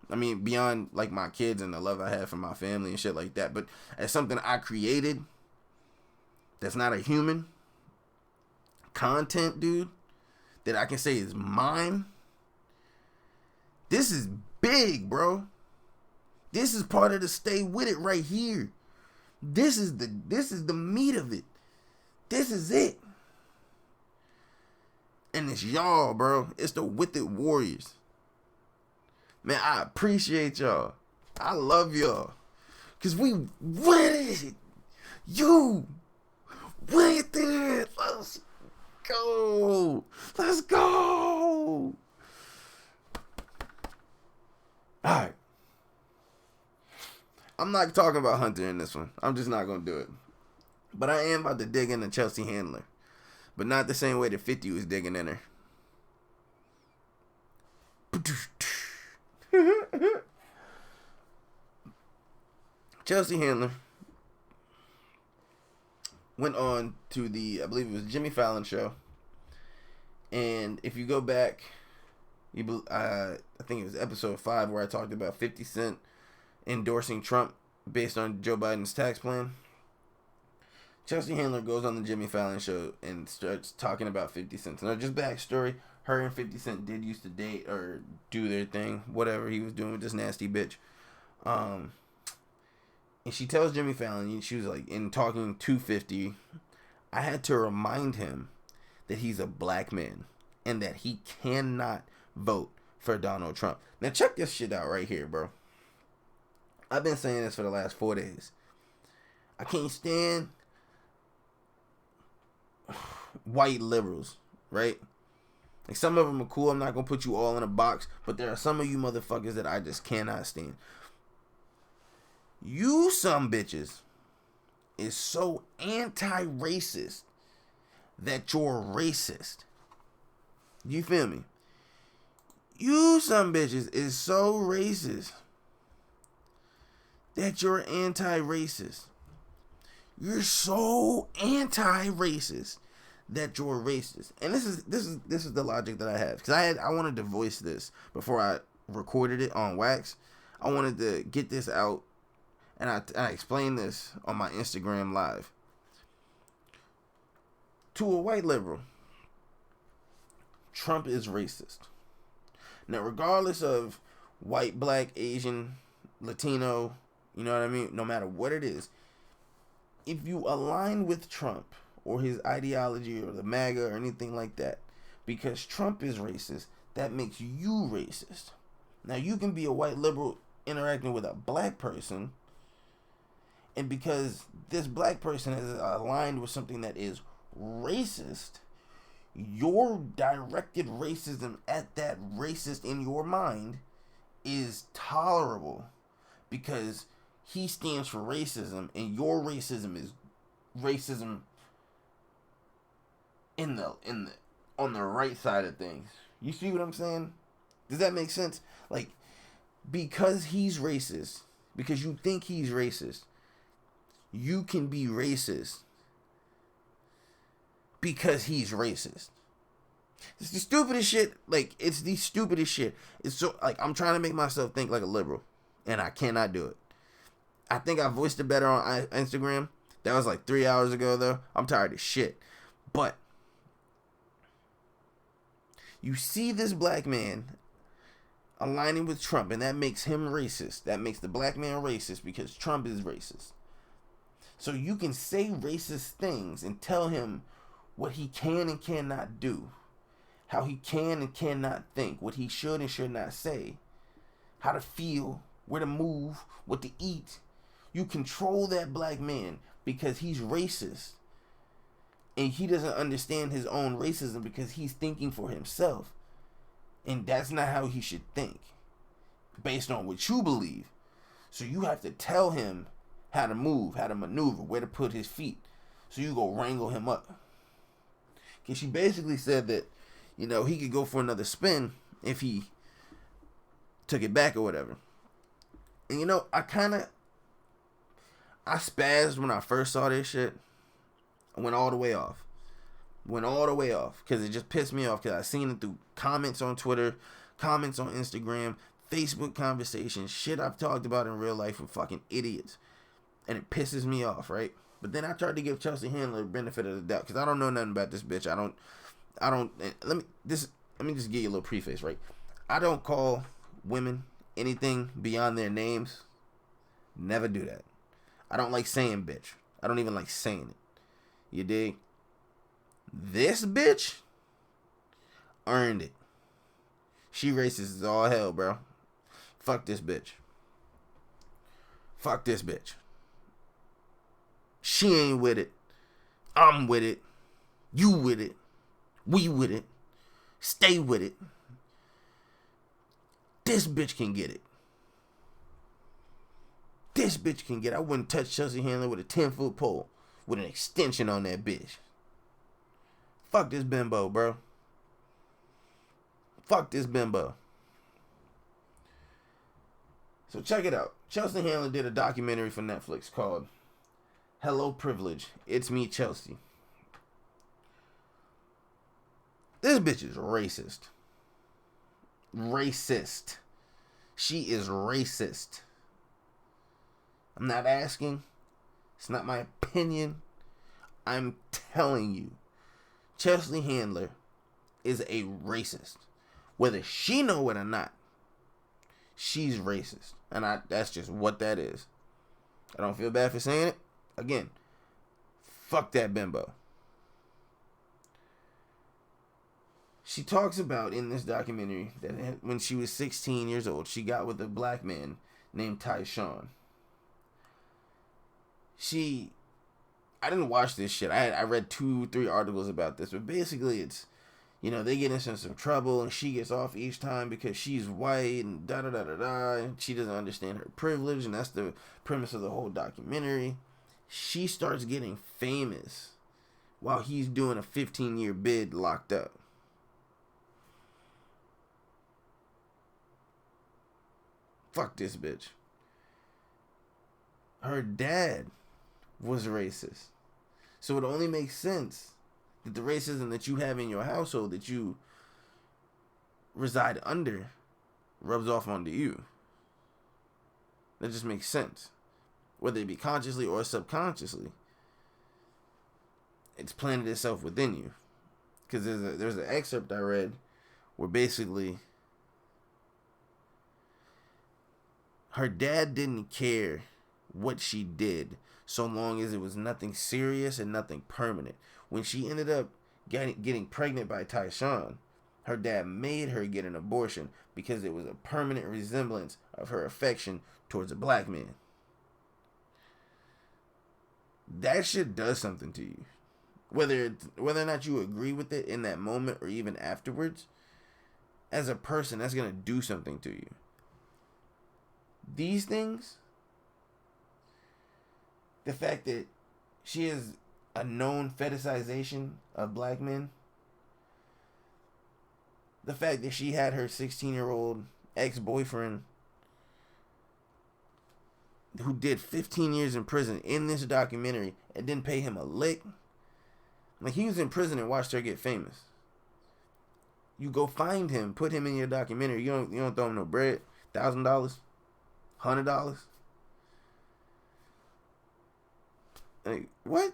I mean, beyond like my kids and the love I have for my family and shit like that. But as something I created that's not a human content, dude, that I can say is mine. This is big, bro. This is part of the stay with it right here. This is the meat of it. This is it. And it's y'all, bro. It's the With It Warriors. Man, I appreciate y'all. I love y'all. Because we with it. You with it. Let's go. Let's go. Alright. I'm not talking about Hunter in this one. I'm just not going to do it. But I am about to dig into Chelsea Handler. But not the same way that 50 was digging in her. Chelsea Handler went on to the, I believe it was Jimmy Fallon show. And if you go back, I think it was episode 5 where I talked about 50 Cent endorsing Trump based on Joe Biden's tax plan. Chelsea Handler goes on the Jimmy Fallon show and starts talking about 50 Cent. Now, just backstory, her and 50 Cent did used to date or do their thing, whatever he was doing with this nasty bitch. And she tells Jimmy Fallon, she was like, in talking to 50, I had to remind him that he's a black man and that he cannot vote for Donald Trump. Now, check this shit out right here, bro. I've been saying this for the last 4 days. I can't stand white liberals, right? Like, some of them are cool. I'm not going to put you all in a box, but there are some of you motherfuckers that I just cannot stand. You some bitches is so anti-racist that you're racist. You feel me? You some bitches is so racist that you're anti-racist. You're so anti-racist that you're racist. And this is the logic that I have, because I wanted to voice this before I recorded it on wax. I wanted to get this out, and I explained this on my Instagram live. To a white liberal, Trump is racist. Now, regardless of white, black, Asian, Latino, you know what I mean? No matter what it is, if you align with Trump or his ideology or the MAGA or anything like that, because Trump is racist, that makes you racist. Now, you can be a white liberal interacting with a black person, and because this black person is aligned with something that is racist, your directed racism at that racist in your mind is tolerable because he stands for racism, and your racism is racism on the right side of things. You see what I'm saying? Does that make sense? Like, because he's racist, because you think he's racist, you can be racist because he's racist. It's the stupidest shit. Like, it's the stupidest shit. It's so, like, I'm trying to make myself think like a liberal, and I cannot do it. I think I voiced it better on Instagram. That was like 3 hours ago, though. I'm tired of shit. But you see this black man aligning with Trump, and that makes him racist. That makes the black man racist because Trump is racist. So you can say racist things and tell him what he can and cannot do, how he can and cannot think, what he should and should not say, how to feel, where to move, what to eat. You control that black man because he's racist. And he doesn't understand his own racism because he's thinking for himself. And that's not how he should think, based on what you believe. So you have to tell him how to move, how to maneuver, where to put his feet. So you go wrangle him up. Because she basically said that, you know, he could go for another spin if he took it back or whatever. And you know, I spazzed when I first saw this shit. I went all the way off. Because it just pissed me off. Because I seen it through comments on Twitter, comments on Instagram, Facebook conversations, shit I've talked about in real life with fucking idiots. And it pisses me off, right? But then I tried to give Chelsea Handler the benefit of the doubt. Because I don't know nothing about this bitch. Let me just give you a little preface, right? I don't call women anything beyond their names. Never do that. I don't like saying bitch. I don't even like saying it. You dig? This bitch earned it. She racist as all hell, bro. Fuck this bitch. She ain't with it. I'm with it. You with it. We with it. Stay with it. This bitch can get it. I wouldn't touch Chelsea Handler with a 10-foot pole with an extension on that bitch. Fuck this bimbo, bro. So check it out. Chelsea Handler did a documentary for Netflix called Hello Privilege. It's Me, Chelsea. This bitch is racist. She is racist. I'm not asking. It's not my opinion. I'm telling you. Chelsea Handler is a racist. Whether she know it or not, she's racist. And that's just what that is. I don't feel bad for saying it. Again, fuck that bimbo. She talks about in this documentary that when she was 16 years old, she got with a black man named Tyshawn. I didn't watch this shit. I read 2-3 articles about this, but basically it's, you know, they get into some trouble and she gets off each time because she's white and da-da-da-da-da. And she doesn't understand her privilege, and that's the premise of the whole documentary. She starts getting famous while he's doing a 15-year bid locked up. Fuck this bitch. Her dad was racist. So it only makes sense that the racism that you have in your household, that you reside under, rubs off onto you. That just makes sense. Whether it be consciously or subconsciously, it's planted itself within you. Because there's an excerpt I read where basically her dad didn't care what she did so long as it was nothing serious and nothing permanent. When she ended up getting pregnant by Tyshawn, her dad made her get an abortion because it was a permanent resemblance of her affection towards a black man. That shit does something to you. Whether or not you agree with it in that moment or even afterwards, as a person, that's going to do something to you. These things, the fact that she has a known fetishization of black men, the fact that she had her 16-year-old ex-boyfriend who did 15 years in prison in this documentary and didn't pay him a lick. Like, he was in prison and watched her get famous. You go find him, put him in your documentary. You don't throw him no bread. $1,000, $100. Like, what?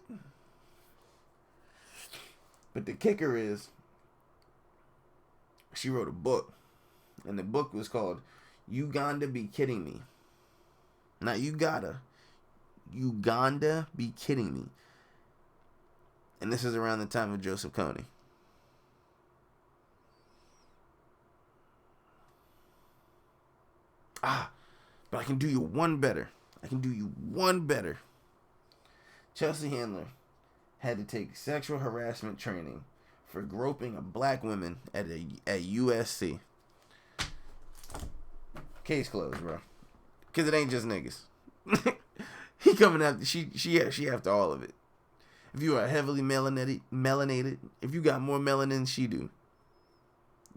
But the kicker is, she wrote a book, and the book was called "You Gonna Be Kidding Me." Not you gotta. You gonda be kidding me. And this is around the time of Joseph Kony. But I can do you one better. Chelsea Handler had to take sexual harassment training for groping a black woman at USC. Case closed, bro. Because it ain't just niggas. He coming after, she after all of it. If you are heavily melanated, if you got more melanin than she do,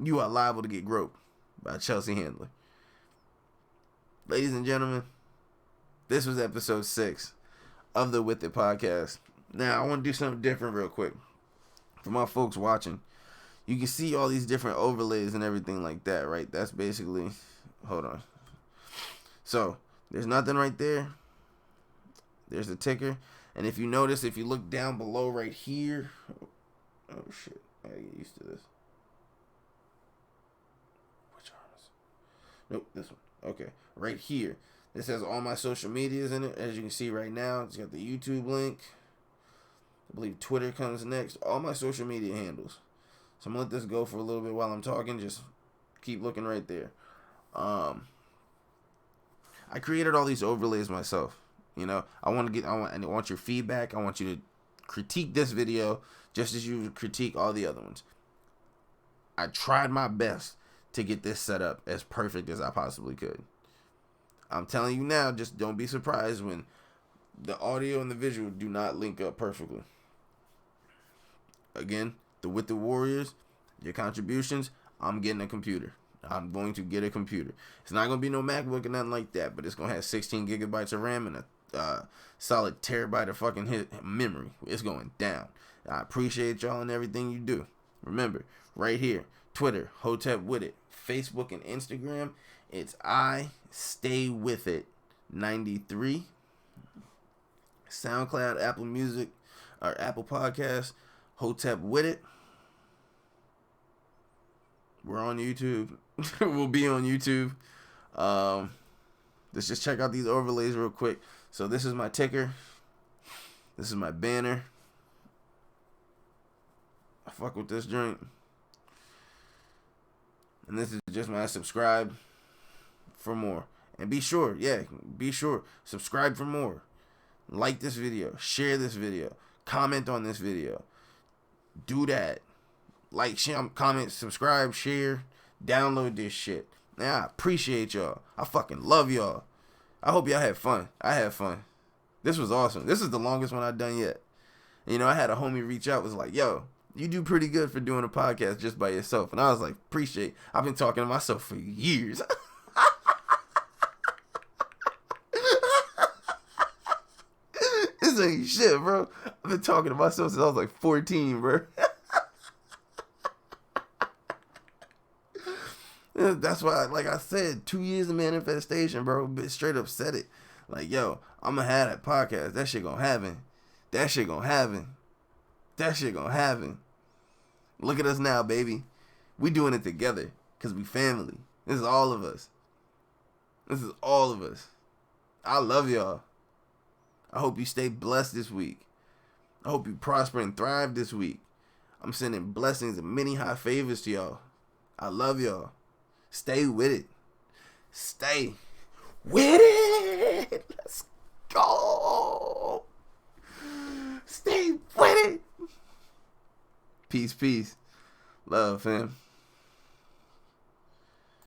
you are liable to get groped by Chelsea Handler. Ladies and gentlemen, this was episode 6 of the WithIt Podcast. Now, I want to do something different real quick. For my folks watching, you can see all these different overlays and everything like that, right? That's basically, hold on. So, there's nothing right there. There's the ticker. And if you notice, if you look down below right here, oh shit, I gotta get used to this. Which arm is it? Nope, this one. Okay, right here. This has all my social medias in it. As you can see right now, it's got the YouTube link. I believe Twitter comes next. All my social media handles. So I'm gonna let this go for a little bit while I'm talking. Just keep looking right there. I created all these overlays myself. You know, I want your feedback. I want you to critique this video just as you critique all the other ones. I tried my best to get this set up as perfect as I possibly could. I'm telling you now, just don't be surprised when the audio and the visual do not link up perfectly. Again, with the Warriors, your contributions, I'm getting a computer. I'm going to get a computer. It's not going to be no MacBook or nothing like that, but it's going to have 16 gigabytes of RAM and a solid terabyte of fucking memory. It's going down. I appreciate y'all and everything you do. Remember, right here, Twitter, Hotep With It, Facebook and Instagram, it's I Stay With It 93. SoundCloud, Apple Music, or Apple Podcasts, Hotep With It. We're on YouTube. We'll be on YouTube. Let's just check out these overlays real quick. So this is my ticker. This is my banner. I fuck with this joint. And this is just my subscribe for more. And be sure, subscribe for more. Like this video. Share this video. Comment on this video. Do that. Like, share, comment, subscribe, share, download this shit. Now, I appreciate y'all. I fucking love y'all. I hope y'all had fun. I had fun. This was awesome. This is the longest one I've done yet. You know, I had a homie reach out, was like, yo, you do pretty good for doing a podcast just by yourself. And I was like, appreciate. I've been talking to myself for years. This ain't shit, bro. I've been talking to myself since I was like 14, bro. That's why, like I said, 2 years of manifestation, bro. Straight up said it. Like, yo, I'm gonna have that podcast. That shit gonna happen. That shit gonna happen. That shit gonna happen. Look at us now, baby. We doing it together. Because we family. This is all of us. This is all of us. I love y'all. I hope you stay blessed this week. I hope you prosper and thrive this week. I'm sending blessings and many high favors to y'all. I love y'all. Stay with it. Stay with it. Let's go. Stay with it. Peace, peace. Love, fam.